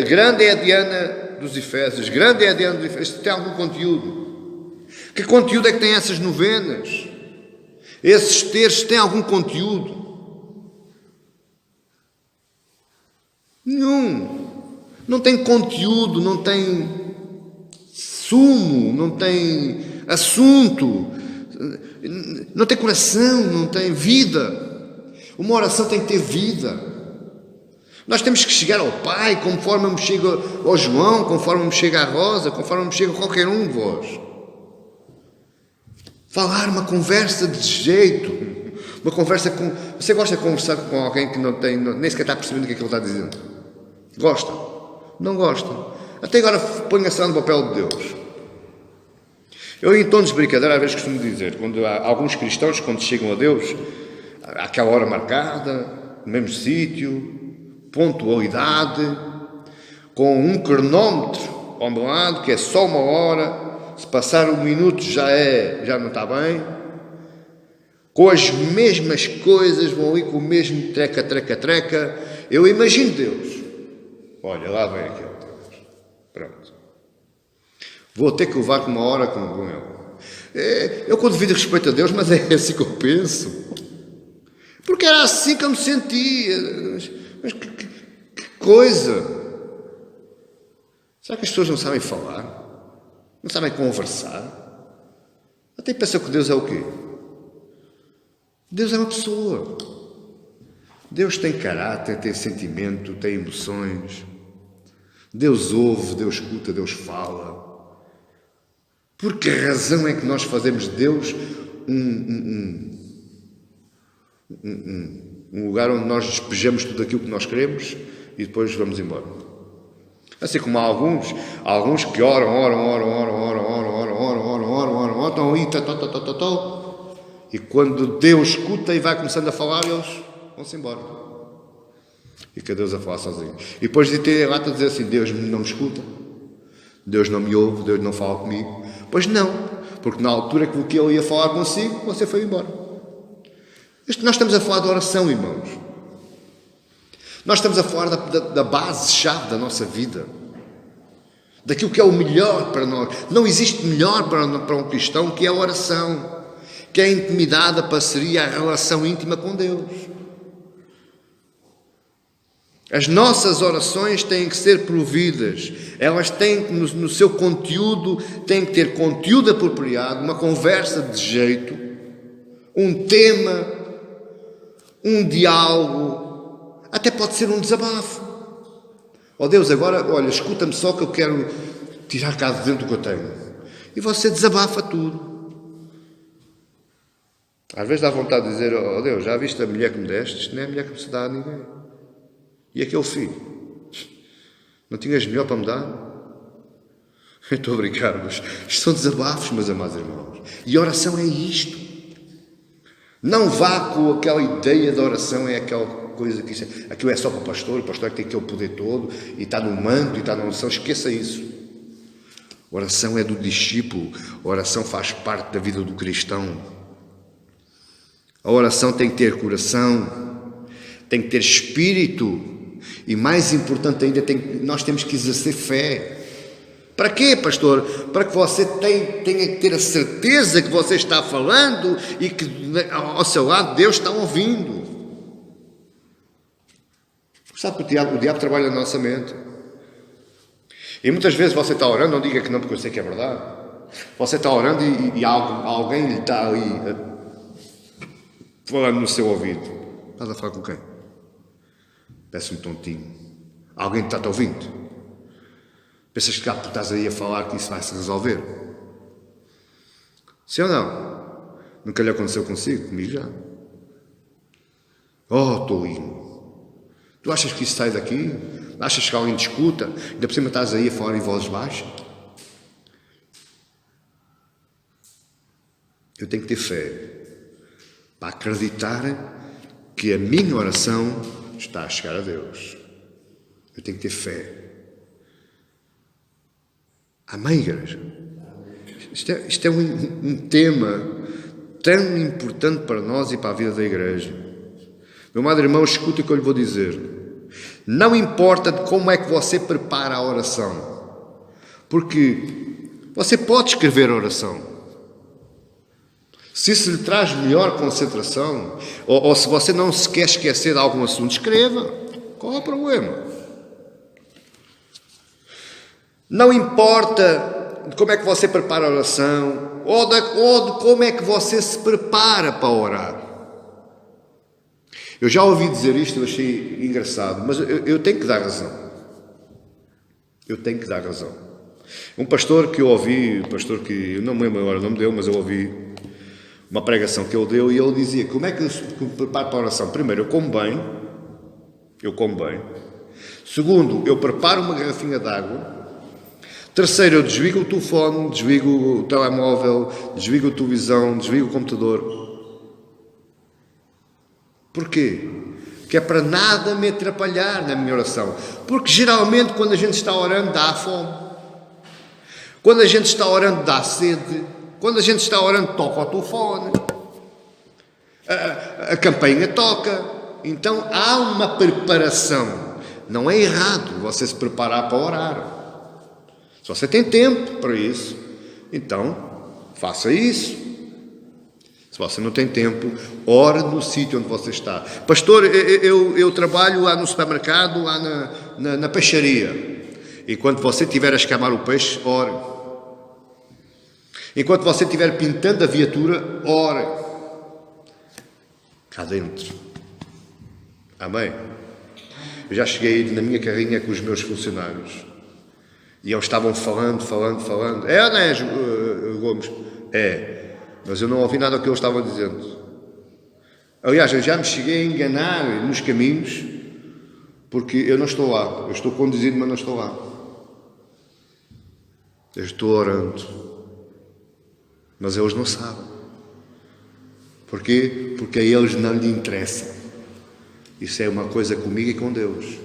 Grande é a Diana dos Efésios, grande é a Diana dos Efésios. Tem algum conteúdo? Que conteúdo é que tem essas novenas? Esses terços têm algum conteúdo? Nenhum. Não tem conteúdo, não tem sumo, não tem assunto, não tem coração, não tem vida. Uma oração tem que ter vida. Nós temos que chegar ao Pai conforme me chega ao João, conforme me chega à Rosa, conforme me chega a qualquer um de vós. Falar uma conversa de jeito, uma conversa com... Você gosta de conversar com alguém que nem sequer está percebendo o que é que ele está dizendo? Gosta? Não gosta? Até agora ponha-se lá no papel de Deus. Eu, em tom de brincadeira, às vezes costumo dizer, quando há alguns cristãos, quando chegam a Deus, àquela hora marcada, no mesmo sítio, pontualidade, com um cronómetro ao meu lado, que é só 1 hora, se passar 1 minuto já não está bem, com as mesmas coisas, vão ali com o mesmo treca, eu imagino Deus. Olha, lá vem aquele Deus. Pronto. Vou ter que levar com 1 hora com ele. Eu com devido respeito a Deus, mas é assim que eu penso. Porque era assim que eu me sentia. Mas que coisa! Será que as pessoas não sabem falar? Não sabem conversar? Até pensam que Deus é o quê? Deus é uma pessoa. Deus tem caráter, tem sentimento, tem emoções. Deus ouve, Deus escuta, Deus fala. Por que razão é que nós fazemos de Deus um lugar onde nós despejamos tudo aquilo que nós queremos e depois vamos embora? Assim como há alguns que oram, estão aí, e quando Deus escuta e vai começando a falar, eles vão-se embora. E que Deus a falar sozinho. E depois de ter lá a dizer assim, Deus não me escuta, Deus não me ouve, Deus não fala comigo. Pois não, porque na altura que Ele ia falar consigo, você foi embora. Nós estamos a falar de oração, irmãos. Nós estamos a falar da base-chave da nossa vida. Daquilo que é o melhor para nós. Não existe melhor para um cristão que é a oração. Que é a intimidade, a parceria, a relação íntima com Deus. As nossas orações têm que ser providas. Elas têm que, no seu conteúdo, têm que ter conteúdo apropriado, uma conversa de jeito, um tema, um diálogo, até pode ser um desabafo. Oh Deus, agora, olha, escuta-me só que eu quero tirar cá de dentro do que eu tenho. E você desabafa tudo. Às vezes dá vontade de dizer, oh Deus, já viste a mulher que me deste? Isto não é a mulher que me se dá a ninguém. E aquele filho? Não tinhas melhor para me dar? Eu estou a brincar, mas isto são desabafos, meus amados irmãos. E oração é isto. Não vá com aquela ideia de oração, é aquela coisa que aquilo é só para o pastor é que tem aquele poder todo, e está no manto, e está na unção, esqueça isso. A oração é do discípulo, a oração faz parte da vida do cristão. A oração tem que ter coração, tem que ter espírito, e mais importante ainda, nós temos que exercer fé. Para quê, pastor? Para que você tenha que ter a certeza que você está falando e que ao seu lado Deus está ouvindo. Sabe que o diabo trabalha na nossa mente. E muitas vezes você está orando, não diga que não, porque eu sei que é verdade. Você está orando e alguém lhe está ali falando no seu ouvido. Estás a falar com quem? Peço-me tontinho. Alguém está-te ouvindo? Pensas que tu estás aí a falar que isso vai se resolver? Sim ou não? Nunca lhe aconteceu consigo? Comigo já. Oh, tolinho. Tu achas que isso sai daqui? Achas que alguém discuta? Ainda por cima estás aí a falar em voz baixa? Eu tenho que ter fé para acreditar que a minha oração está a chegar a Deus. Eu tenho que ter fé. Amém, igreja? Isto é um tema tão importante para nós e para a vida da igreja. Meu amado irmão, escute o que eu lhe vou dizer. Não importa de como é que você prepara a oração, porque você pode escrever a oração. Se isso lhe traz melhor concentração, ou se você não se quer esquecer de algum assunto, escreva. Qual é o problema? Não importa de como é que você prepara a oração, ou de como é que você se prepara para orar. Eu já ouvi dizer isto, eu achei engraçado, mas eu tenho que dar razão. Eu tenho que dar razão. Um pastor que eu ouvi, eu não me lembro agora o nome dele, mas eu ouvi uma pregação que ele deu e ele dizia: como é que eu me preparo para a oração? Primeiro, eu como bem. Segundo, eu preparo uma garrafinha de água. Terceiro, eu desligo o telefone, desligo o telemóvel, desligo a televisão, desligo o computador. Porquê? Que é para nada me atrapalhar na minha oração. Porque geralmente quando a gente está orando dá fome. Quando a gente está orando dá sede. Quando a gente está orando toca o telefone. A campainha toca. Então há uma preparação. Não é errado você se preparar para orar. Se você tem tempo para isso, então faça isso. Se você não tem tempo, ore no sítio onde você está. Pastor, eu trabalho lá no supermercado, lá na peixaria. Enquanto você estiver a escamar o peixe, ore. Enquanto você estiver pintando a viatura, ore. Cá dentro. Amém? Eu já cheguei a ir na minha carrinha com os meus funcionários. E eles estavam falando. É, não é, Gomes? É. Mas eu não ouvi nada do que eles estavam dizendo. Aliás, eu já me cheguei a enganar nos caminhos, porque eu não estou lá. Eu estou conduzindo, mas não estou lá. Eu estou orando. Mas eles não sabem. Porquê? Porque a eles não lhe interessa. Isso é uma coisa comigo e com Deus.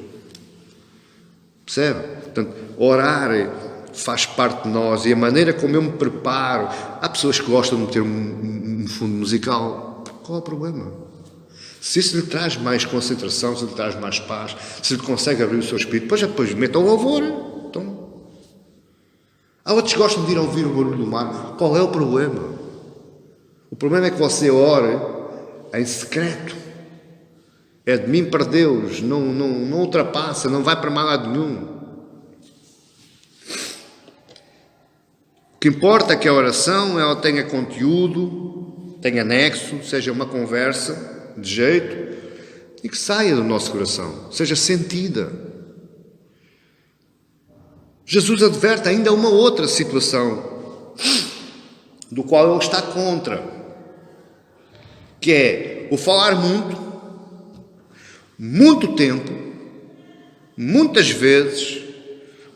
Percebe? Portanto, orar faz parte de nós, e a maneira como eu me preparo. Há pessoas que gostam de ter um fundo musical. Qual é o problema? Se isso lhe traz mais concentração, se lhe traz mais paz, se lhe consegue abrir o seu espírito, depois meta o louvor. Então, há outros que gostam de ir ouvir o barulho do mar. Qual é o problema? O problema é que você ore em secreto. É de mim para Deus, não ultrapassa, não vai para mais lado nenhum. O que importa é que a oração ela tenha conteúdo, tenha nexo, seja uma conversa de jeito e que saia do nosso coração, seja sentida. Jesus adverte ainda uma outra situação do qual ele está contra, que é o falar muito tempo, muitas vezes,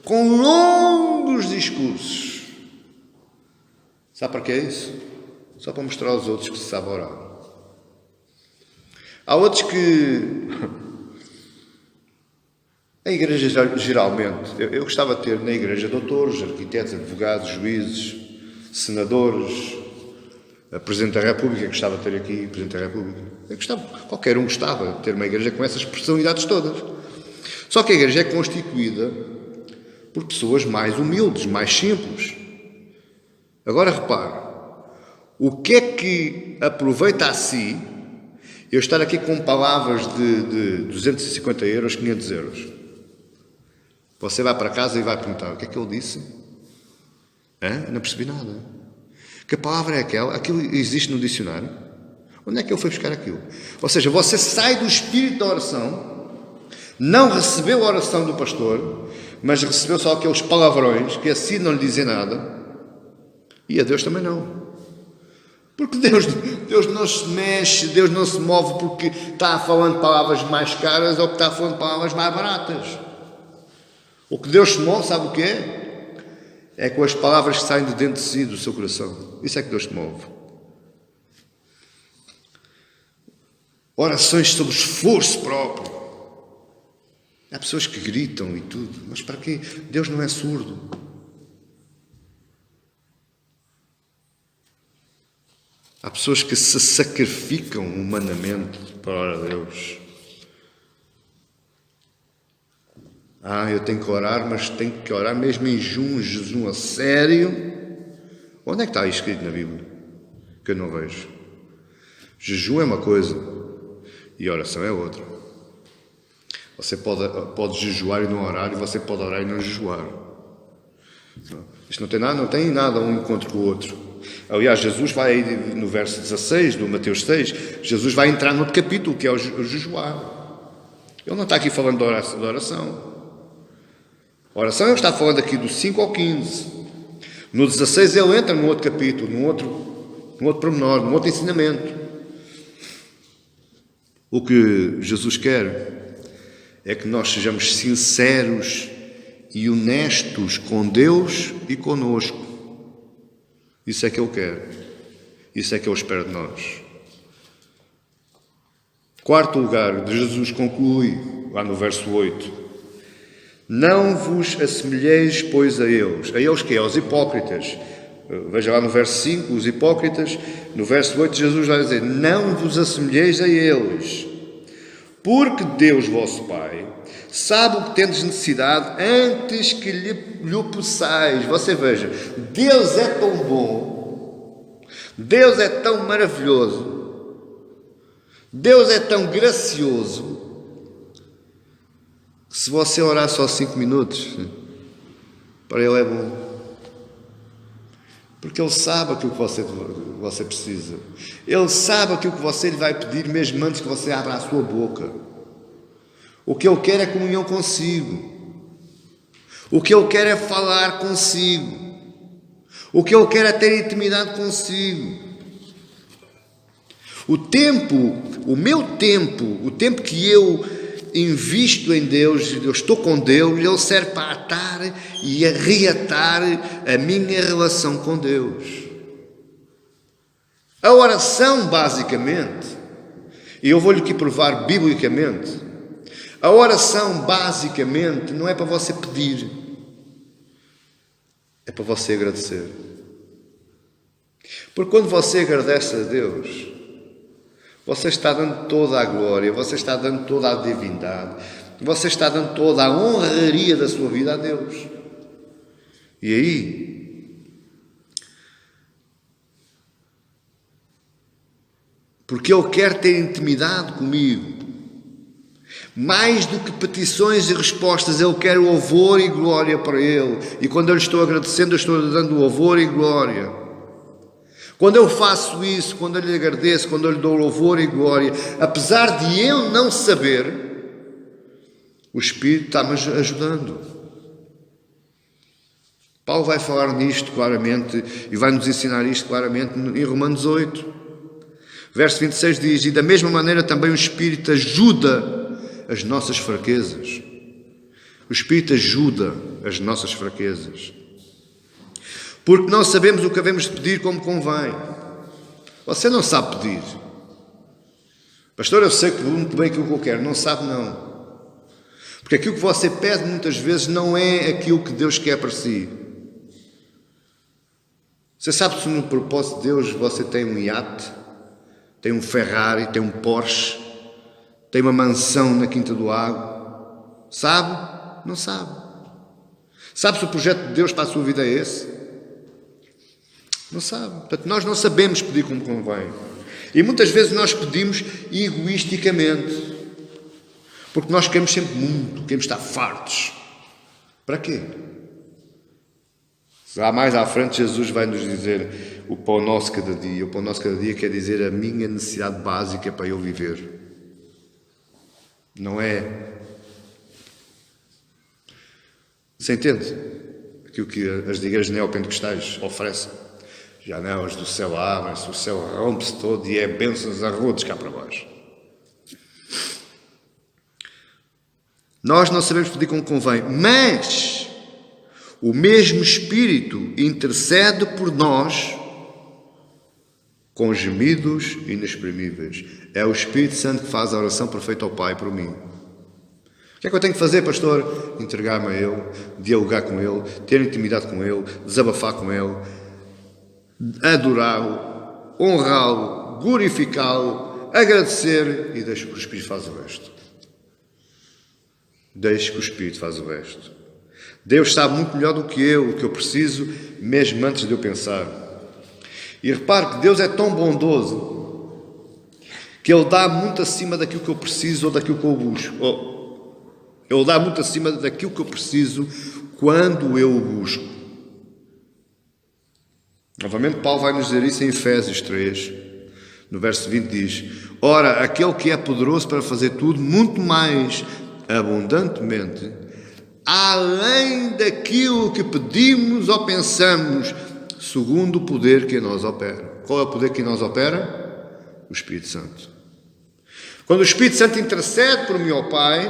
com longos discursos. Sabe para que é isso? Só para mostrar aos outros que se sabe orar. Há outros que... A igreja, geralmente, eu gostava de ter na igreja doutores, arquitetos, advogados, juízes, senadores, a Presidente da República, gostava de ter aqui, Presidente da República. Qualquer um gostava de ter uma igreja com essas personalidades todas. Só que a igreja é constituída por pessoas mais humildes, mais simples. Agora repare, o que é que aproveita a si eu estar aqui com palavras de 250 euros, 500 euros? Você vai para casa e vai perguntar: o que é que ele disse? Não percebi nada. Que palavra é aquela? Aquilo existe no dicionário? Onde é que ele foi buscar aquilo? Ou seja, você sai do espírito da oração, não recebeu a oração do pastor, mas recebeu só aqueles palavrões que assim não lhe dizem nada. E a Deus também não. Porque Deus não se mexe, Deus não se move porque está falando palavras mais caras ou porque está falando palavras mais baratas. O que Deus se move, sabe o que é? É com as palavras que saem de dentro de si, do seu coração. Isso é que Deus se move. Orações sobre esforço próprio. Há pessoas que gritam e tudo, mas para quê? Deus não é surdo. Há pessoas que se sacrificam humanamente para orar a Deus. Eu tenho que orar, mas tenho que orar mesmo em jejum a sério. Onde é que está escrito na Bíblia? Que eu não vejo. Jejum é uma coisa e oração é outra. Você pode jejuar e não orar, e você pode orar e não jejuar. Isto não tem nada um encontro com o outro. Aliás, Jesus vai aí no verso 16 do Mateus 6, Jesus vai entrar no outro capítulo, que é o jejuar. Ele não está aqui falando de oração. A oração ele está falando aqui do 5 ao 15. No 16 ele entra num outro capítulo, num outro pormenor, num outro ensinamento. O que Jesus quer é que nós sejamos sinceros e honestos com Deus e conosco. Isso é que Ele quer. Isso é que Ele espera de nós. Quarto lugar, Jesus conclui, lá no verso 8. Não vos assemelheis, pois, a eles que é? Aos hipócritas. Veja lá no verso 5, os hipócritas. No verso 8, Jesus vai dizer, não vos assemelheis a eles, porque Deus, vosso Pai, sabe o que tendes necessidade antes que lhe o peçais. Você veja, Deus é tão bom, Deus é tão maravilhoso, Deus é tão gracioso, que se você orar só 5 minutos, para Ele é bom. Porque Ele sabe aquilo que você precisa. Ele sabe aquilo que você lhe vai pedir mesmo antes que você abra a sua boca. O que Ele quer é comunhão consigo. O que Ele quer é falar consigo. O que Ele quer é ter intimidade consigo. O tempo que eu invisto em Deus, eu estou com Deus, Ele serve para atar e reatar a minha relação com Deus. A oração, basicamente, e eu vou-lhe aqui provar biblicamente, a oração, basicamente, não é para você pedir, é para você agradecer. Porque quando você agradece a Deus, você está dando toda a glória, você está dando toda a divindade, você está dando toda a honraria da sua vida a Deus. E aí, porque Ele quer ter intimidade comigo, mais do que petições e respostas, Ele quer louvor e glória para Ele. E quando eu lhe estou agradecendo, eu estou lhe dando louvor e glória. Quando eu faço isso, quando eu lhe agradeço, quando eu lhe dou louvor e glória, apesar de eu não saber, o Espírito está-me ajudando. Paulo vai falar nisto claramente e vai nos ensinar isto claramente em Romanos 8. Verso 26 diz, e da mesma maneira também o Espírito ajuda as nossas fraquezas. O Espírito ajuda as nossas fraquezas. Porque não sabemos o que havemos de pedir como convém. Você não sabe pedir. Pastor, eu sei muito bem aquilo que eu quero. Não sabe, não. Porque aquilo que você pede muitas vezes não é aquilo que Deus quer para si. Você sabe se no propósito de Deus você tem um iate, tem um Ferrari, tem um Porsche, tem uma mansão na Quinta do Lago? Sabe? Não sabe. Sabe se o projeto de Deus para a sua vida é esse? Não sabe. Portanto, nós não sabemos pedir como convém. E muitas vezes nós pedimos egoisticamente. Porque nós queremos sempre muito, queremos estar fartos. Para quê? Lá mais à frente Jesus vai nos dizer o pão nosso cada dia. O pão nosso cada dia quer dizer a minha necessidade básica para eu viver. Não é... Você entende? Aquilo que as igrejas neopentecostais oferecem. Janelas do céu abrem-se, o céu rompe-se todo e é bênçãos a rodos cá para baixo. Nós não sabemos pedir como convém, mas o mesmo Espírito intercede por nós com gemidos inexprimíveis. É o Espírito Santo que faz a oração perfeita ao Pai por mim. O que é que eu tenho que fazer, pastor? Entregar-me a Ele, dialogar com Ele, ter intimidade com Ele, desabafar com Ele, adorá-lo, honrá-lo, glorificá-lo, agradecer e deixe que o Espírito faz o resto. Deixe que o Espírito faz o resto. Deus sabe muito melhor do que eu, o que eu preciso, mesmo antes de eu pensar. E repare que Deus é tão bondoso que Ele dá muito acima daquilo que eu preciso ou daquilo que eu busco. Ele dá muito acima daquilo que eu preciso quando eu o busco. Novamente, Paulo vai nos dizer isso em Efésios 3, no verso 20 diz: ora, aquele que é poderoso para fazer tudo muito mais abundantemente, além daquilo que pedimos ou pensamos, segundo o poder que em nós opera. Qual é o poder que em nós opera? O Espírito Santo. Quando o Espírito Santo intercede por mim ao Pai,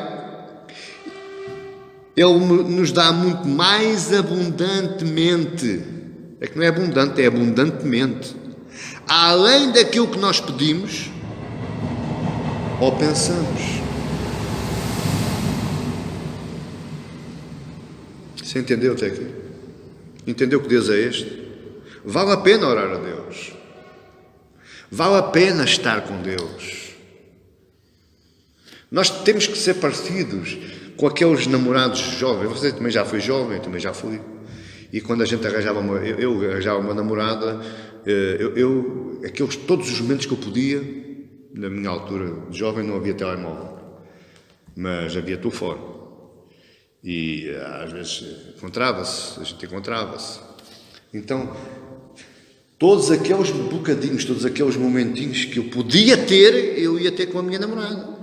Ele nos dá muito mais abundantemente. É que não é abundante, é abundantemente. Além daquilo que nós pedimos ou pensamos. Você entendeu até aqui? Entendeu que Deus é este? Vale a pena orar a Deus. Vale a pena estar com Deus. Nós temos que ser parecidos com aqueles namorados jovens. Você também já foi jovem, eu também já fui. E quando a gente arranjava eu arranjava uma namorada, aqueles todos os momentos que eu podia, na minha altura de jovem não havia telemóvel, mas havia telefone. E às vezes a gente encontrava-se. Então, todos aqueles bocadinhos, todos aqueles momentinhos que eu podia ter, eu ia ter com a minha namorada.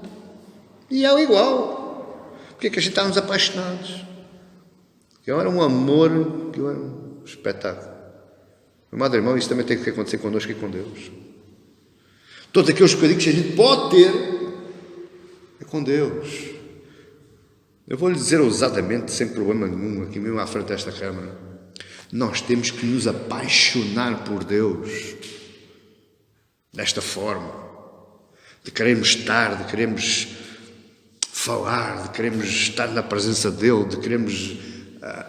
E ela igual. Porque é que a gente estávamos apaixonados? Que era um amor, que era um espetáculo. Amado irmão, isso também tem que acontecer connosco e com Deus. Todos aqueles bocadinhos que a gente pode ter é com Deus. Eu vou lhe dizer ousadamente, sem problema nenhum, aqui mesmo à frente desta câmara. Nós temos que nos apaixonar por Deus. Desta forma. De queremos estar, de queremos falar, de queremos estar na presença dEle, de queremos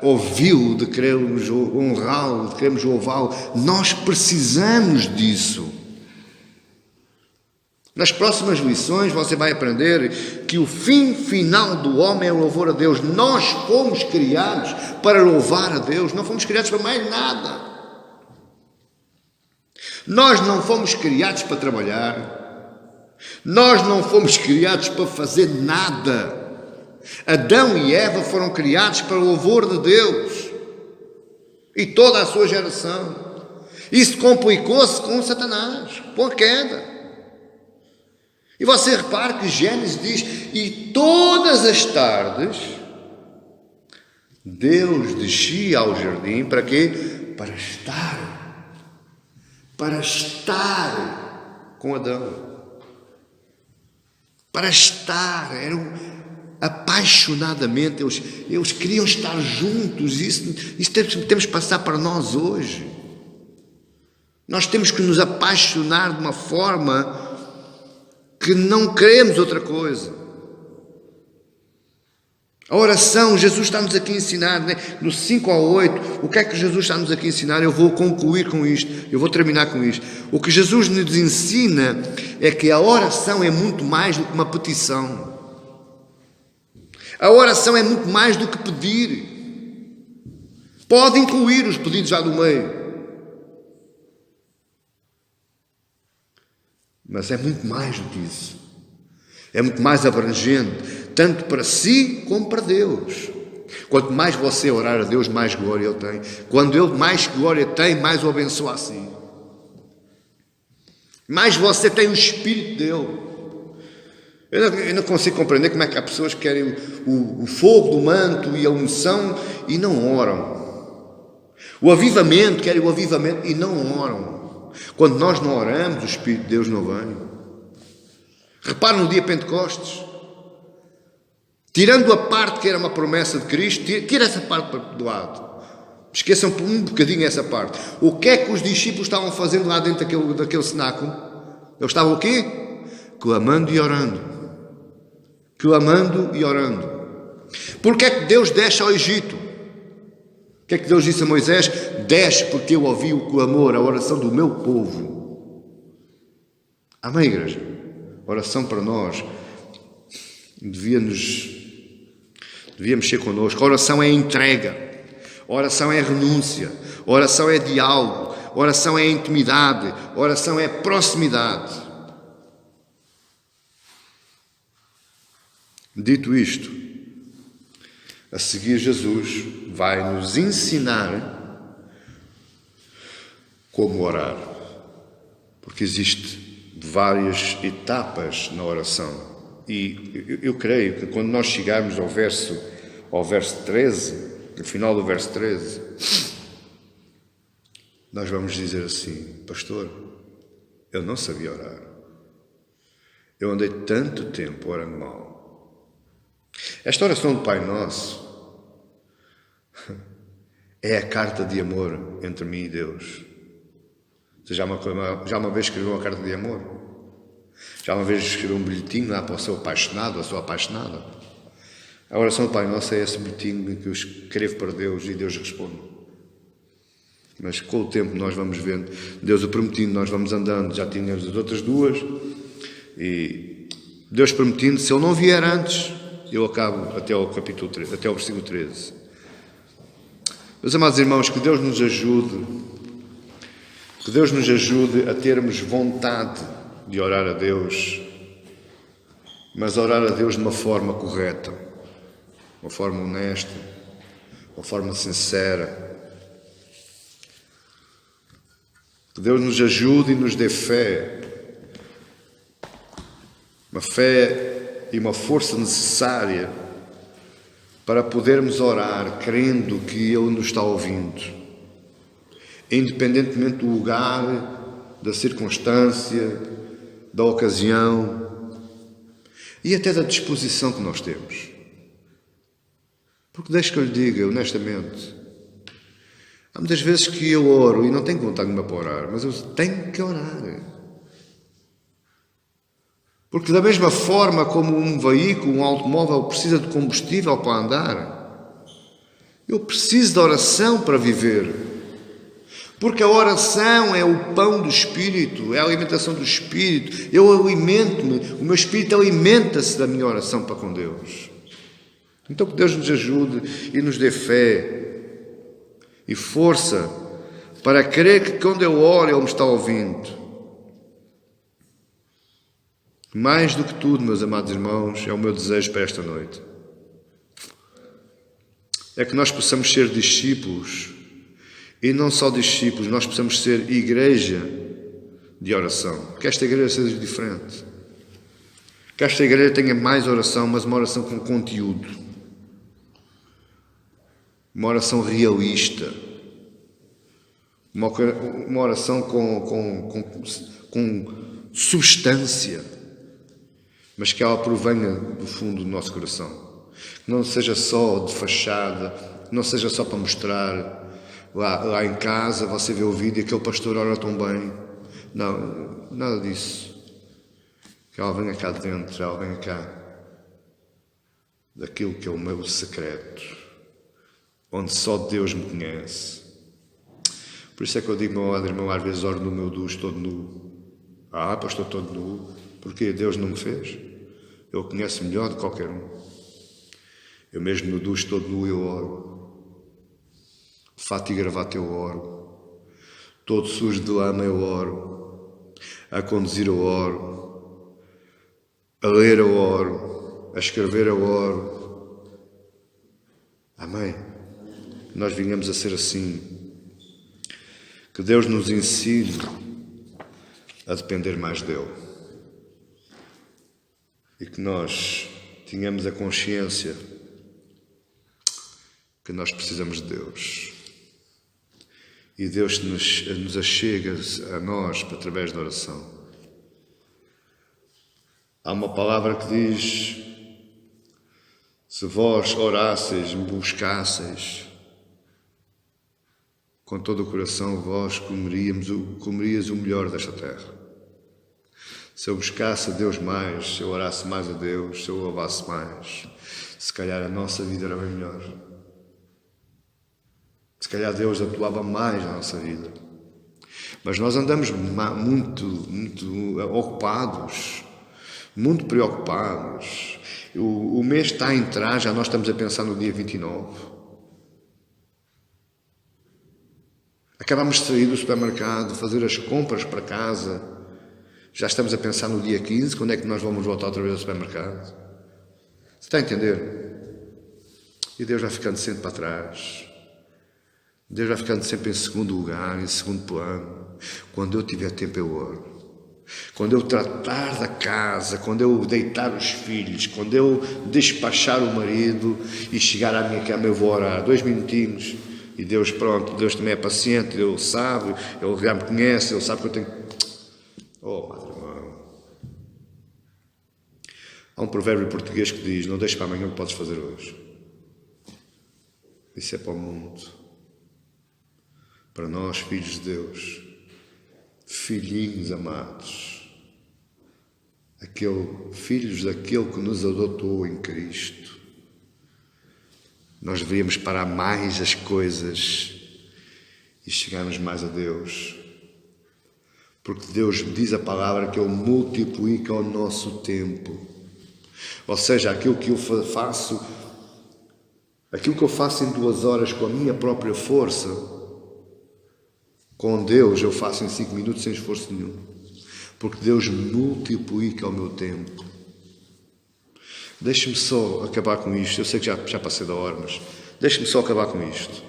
ouvi-lo, de queremos honrá-lo, de queremos louvá-lo. Nós precisamos disso. Nas próximas lições você vai aprender que o fim final do homem é o louvor a Deus. Nós fomos criados para louvar a Deus, não fomos criados para mais nada. Nós não fomos criados para trabalhar. Nós não fomos criados para fazer nada. Adão e Eva foram criados para o louvor de Deus e toda a sua geração. Isso complicou-se com Satanás, com a queda. E você repara que Gênesis diz: e todas as tardes Deus descia ao jardim para quê? Para estar com Adão. Para estar, eram apaixonadamente, eles queriam estar juntos. Isso temos que passar para nós hoje. Nós temos que nos apaixonar de uma forma que não queremos outra coisa. A oração, Jesus está-nos aqui a ensinar, né? No 5 ao 8, o que é que Jesus está-nos aqui a ensinar? Eu vou concluir com isto, eu vou terminar com isto. O que Jesus nos ensina é que a oração é muito mais do que uma petição. A oração é muito mais do que pedir. Pode incluir os pedidos lá do meio. Mas é muito mais do que isso. É muito mais abrangente, tanto para si como para Deus. Quanto mais você orar a Deus, mais glória Ele tem. Quando Ele mais glória tem, mais o abençoa a si. Mais você tem o Espírito dEle. Eu não consigo compreender como é que há pessoas que querem o fogo do manto e a unção e não oram. O avivamento, querem o avivamento e não oram. Quando nós não oramos, o Espírito de Deus não vem. Repare no dia Pentecostes. Tirando a parte que era uma promessa de Cristo, tira essa parte do lado. Esqueçam por um bocadinho essa parte. O que é que os discípulos estavam fazendo lá dentro daquele cenáculo? Eles estavam o quê? Clamando e orando. Clamando e orando. Porque é que Deus desce ao Egito? O que é que Deus disse a Moisés? Desce porque eu ouvi o clamor, a oração do meu povo. Amém, igreja? Oração para nós devia mexer connosco. A oração é entrega, a oração é renúncia, a oração é diálogo, a oração é intimidade, a oração é proximidade. Dito isto, a seguir Jesus vai nos ensinar como orar, porque existem várias etapas na oração. E eu creio que quando nós chegarmos ao verso 13, no final do verso 13, nós vamos dizer assim: pastor, eu não sabia orar. Eu andei tanto tempo orando mal. Esta oração do Pai Nosso é a carta de amor entre mim e Deus. Você já uma vez escreveu uma carta de amor? Já uma vez escreveu um bilhetinho lá para o seu apaixonado, a sua apaixonada? A oração do Pai Nosso é esse bilhetinho que eu escrevo para Deus e Deus responde. Mas com o tempo nós vamos vendo, Deus o prometindo, nós vamos andando, já tínhamos as outras duas, e Deus prometindo, se Ele não vier antes, eu acabo até ao capítulo 13, até ao versículo 13. Meus amados irmãos, que Deus nos ajude a termos vontade de orar a Deus, mas orar a Deus de uma forma correta, uma forma honesta, uma forma sincera. Que Deus nos ajude e nos dê fé, uma fé e uma força necessária para podermos orar crendo que Ele nos está ouvindo, independentemente do lugar, da circunstância, da ocasião e até da disposição que nós temos. Porque deixe que eu lhe diga honestamente, há muitas vezes que eu oro e não tenho vontade nenhuma para orar, mas eu tenho que orar. Porque da mesma forma como um veículo, um automóvel precisa de combustível para andar, eu preciso de oração para viver. Porque a oração é o pão do Espírito, é a alimentação do Espírito. Eu alimento-me, o meu Espírito alimenta-se da minha oração para com Deus. Então que Deus nos ajude e nos dê fé e força para crer que quando eu oro Ele me está ouvindo. Mais do que tudo, meus amados irmãos, é o meu desejo para esta noite. É que nós possamos ser discípulos, e não só discípulos, nós possamos ser igreja de oração. Que esta igreja seja diferente. Que esta igreja tenha mais oração, mas uma oração com conteúdo. Uma oração realista. Uma oração com substância, mas que ela provenha do fundo do nosso coração. Que não seja só de fachada, não seja só para mostrar. Lá em casa você vê o vídeo e aquele pastor ora tão bem. Não, nada disso. Que ela venha cá dentro, ela venha cá daquilo que é o meu secreto, onde só Deus me conhece. Por isso é que eu digo, meu lado, irmão, às vezes oro no meu duche todo nu. Pastor, todo nu. Porque Deus não me fez. Ele conhece melhor do que qualquer um. Eu mesmo no duche todo nu eu oro. Fato e gravata eu oro. Todo sujo de lama eu oro. A conduzir eu oro. A ler eu oro. A escrever eu oro. Amém? Que nós venhamos a ser assim. Que Deus nos ensine a depender mais dEle. E que nós tenhamos a consciência que nós precisamos de Deus. E Deus nos achega a nós através da oração. Há uma palavra que diz: se vós orasseis, me buscasseis com todo o coração, vós comerias o melhor desta terra. Se eu buscasse a Deus mais, se eu orasse mais a Deus, se eu louvasse mais, se calhar a nossa vida era bem melhor. Se calhar Deus atuava mais na nossa vida. Mas nós andamos muito ocupados, muito preocupados. O mês está a entrar, já nós estamos a pensar no dia 29. Acabamos de sair do supermercado, fazer as compras para casa. Já estamos a pensar no dia 15, quando é que nós vamos voltar outra vez ao supermercado. Você está a entender? E Deus vai ficando sempre para trás. Deus vai ficando sempre em segundo lugar, em segundo plano. Quando eu tiver tempo eu oro. Quando eu tratar da casa, quando eu deitar os filhos, quando eu despachar o marido e chegar à minha cama, eu vou orar 2 minutinhos. E Deus, pronto, Deus também é paciente, Ele sabe, Ele já me conhece, Ele sabe que eu tenho... Oh, Padre irmão. Há um provérbio português que diz: não deixes para amanhã o que podes fazer hoje. Isso é para o mundo. Para nós, filhos de Deus, filhinhos amados, filhos daquele que nos adotou em Cristo, nós deveríamos parar mais as coisas e chegarmos mais a Deus, porque Deus diz a palavra que Ele multiplica o nosso tempo. Ou seja, aquilo que eu faço em 2 horas com a minha própria força, com Deus eu faço em 5 minutos sem esforço nenhum, porque Deus multiplica o meu tempo. Deixe-me só acabar com isto. Eu sei que já passei da hora, mas deixe-me só acabar com isto.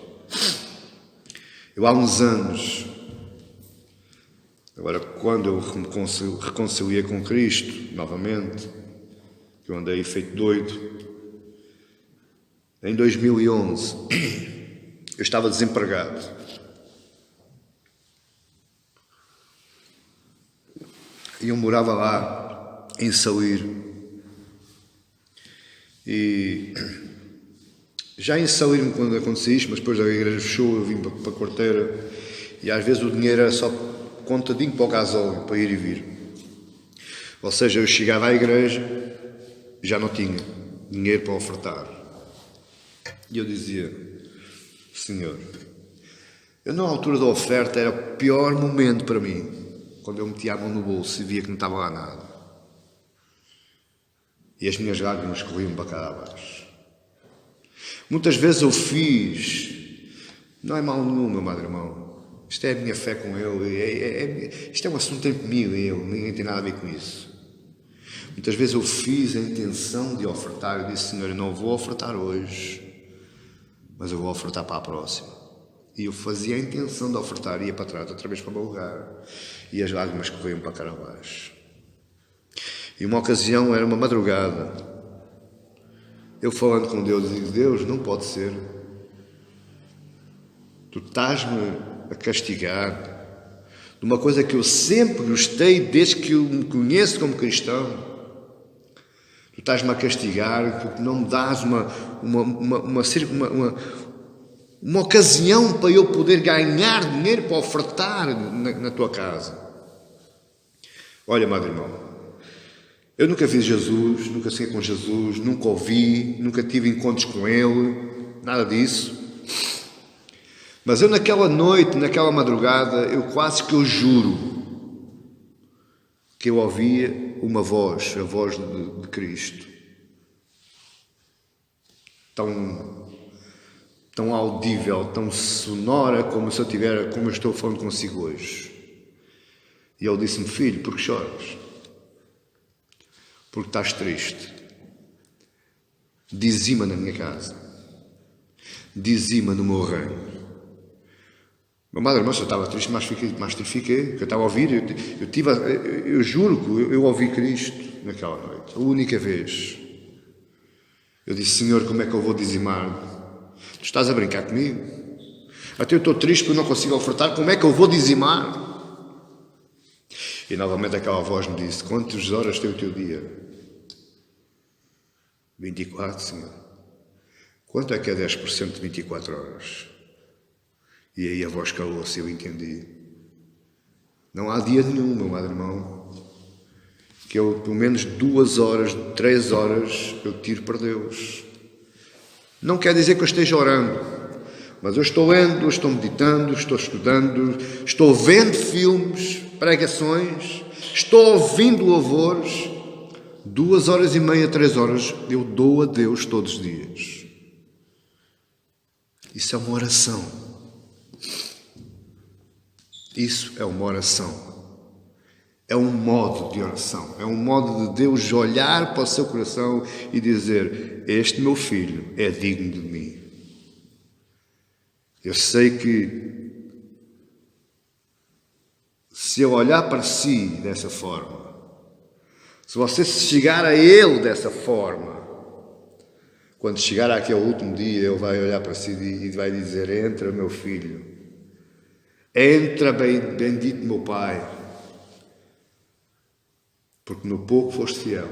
Eu há uns anos, agora quando eu me reconciliei com Cristo novamente, eu andei feito doido, em 2011 eu estava desempregado. E eu morava lá em Salir. E já em Salir, quando aconteceu isto, mas depois a igreja fechou, eu vim para a Quarteira, e às vezes o dinheiro era só contadinho para o gasóleo, para ir e vir. Ou seja, eu chegava à igreja, já não tinha dinheiro para ofertar. E eu dizia: Senhor, eu na altura da oferta era o pior momento para mim, quando eu metia a mão no bolso e via que não estava lá nada. E as minhas lágrimas corriam para cá abaixo. Muitas vezes eu fiz, não é mal nenhum, meu madre irmão, isto é a minha fé com Ele, isto é um assunto entre mim e Ele, ninguém tem nada a ver com isso. Muitas vezes eu fiz a intenção de ofertar, eu disse: Senhor, eu não vou ofertar hoje, mas eu vou ofertar para a próxima. E eu fazia a intenção de ofertar, ia para trás, outra vez para o meu lugar, e as lágrimas corriam para cá abaixo. E uma ocasião, era uma madrugada, eu falando com Deus, digo: Deus, não pode ser. Tu estás-me a castigar de uma coisa que eu sempre gostei desde que eu me conheço como cristão. Tu estás-me a castigar porque não me dás uma ocasião para eu poder ganhar dinheiro para ofertar na tua casa. Olha, madre irmão, eu nunca vi Jesus, nunca saí com Jesus, nunca ouvi, nunca tive encontros com Ele, nada disso. Mas eu naquela noite, naquela madrugada, eu quase que eu juro que eu ouvia uma voz, a voz de Cristo. Tão audível, tão sonora como se eu tivesse, como eu estou falando consigo hoje. E Ele disse-me: filho, por que choras? Porque estás triste. Dizima na minha casa. Dizima no meu reino. Meu madre, irmão, se eu estava triste, mais triste fiquei, porque eu estava a ouvir, eu juro que eu ouvi Cristo naquela noite, a única vez. Eu disse: Senhor, como é que eu vou dizimar? Tu estás a brincar comigo? Até eu estou triste porque não consigo ofertar, como é que eu vou dizimar? E novamente aquela voz me disse: quantas horas tem o teu dia? 24, Senhor. Quanto é que é 10% de 24 horas? E aí a voz calou-se e eu entendi. Não há dia nenhum, meu madre irmão, que eu, pelo menos 2 horas, 3 horas, eu tiro para Deus. Não quer dizer que eu esteja orando. Mas eu estou lendo, estou meditando, estou estudando, estou vendo filmes, pregações, estou ouvindo louvores. 2h30, 3 horas eu dou a Deus todos os dias. Isso é uma oração. Isso é uma oração. É um modo de oração. É um modo de Deus olhar para o seu coração e dizer: este meu filho é digno de mim. Eu sei que se eu olhar para si dessa forma, se você chegar a Ele dessa forma, quando chegar àquele último dia, Ele vai olhar para si e vai dizer: entra, meu filho, entra, bendito meu Pai, porque no pouco foste fiel,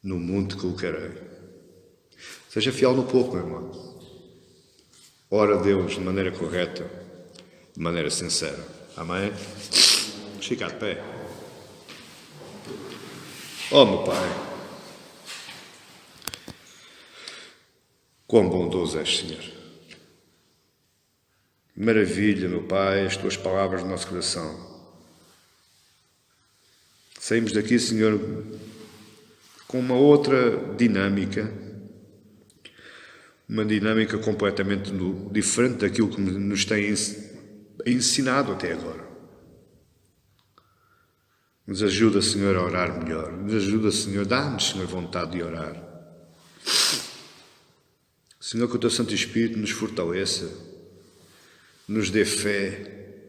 no muito te colocarei. Seja fiel no pouco, meu irmão. Ora a Deus de maneira correta, de maneira sincera. Amém? Fica de pé. Oh, meu Pai, quão bondoso és, Senhor. Maravilha, meu Pai, as tuas palavras no nosso coração. Saímos daqui, Senhor, com uma outra dinâmica, uma dinâmica completamente diferente daquilo que nos tem ensinado até agora. Nos ajuda, Senhor, a orar melhor. Nos ajuda, Senhor, dá-nos, Senhor, vontade de orar. Senhor, que o Teu Santo Espírito nos fortaleça, nos dê fé,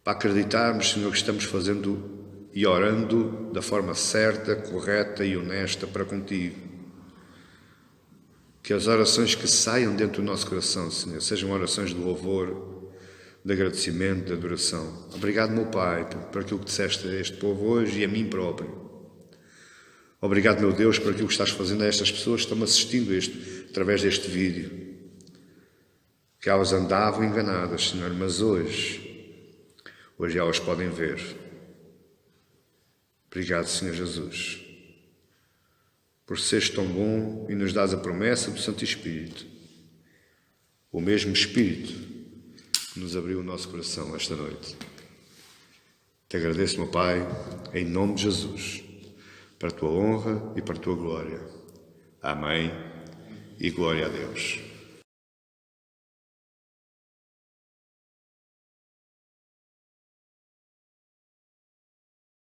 para acreditarmos, Senhor, que estamos fazendo e orando da forma certa, correta e honesta para contigo. Que as orações que saiam dentro do nosso coração, Senhor, sejam orações de louvor, de agradecimento, de adoração. Obrigado, meu Pai, por aquilo que disseste a este povo hoje e a mim próprio. Obrigado, meu Deus, por aquilo que estás fazendo a estas pessoas que estão assistindo através deste vídeo. Que elas andavam enganadas, Senhor, mas hoje elas podem ver. Obrigado, Senhor Jesus, por seres tão bom e nos dás a promessa do Santo Espírito, o mesmo Espírito que nos abriu o nosso coração esta noite. Te agradeço, meu Pai, em nome de Jesus, para a tua honra e para a tua glória. Amém e glória a Deus.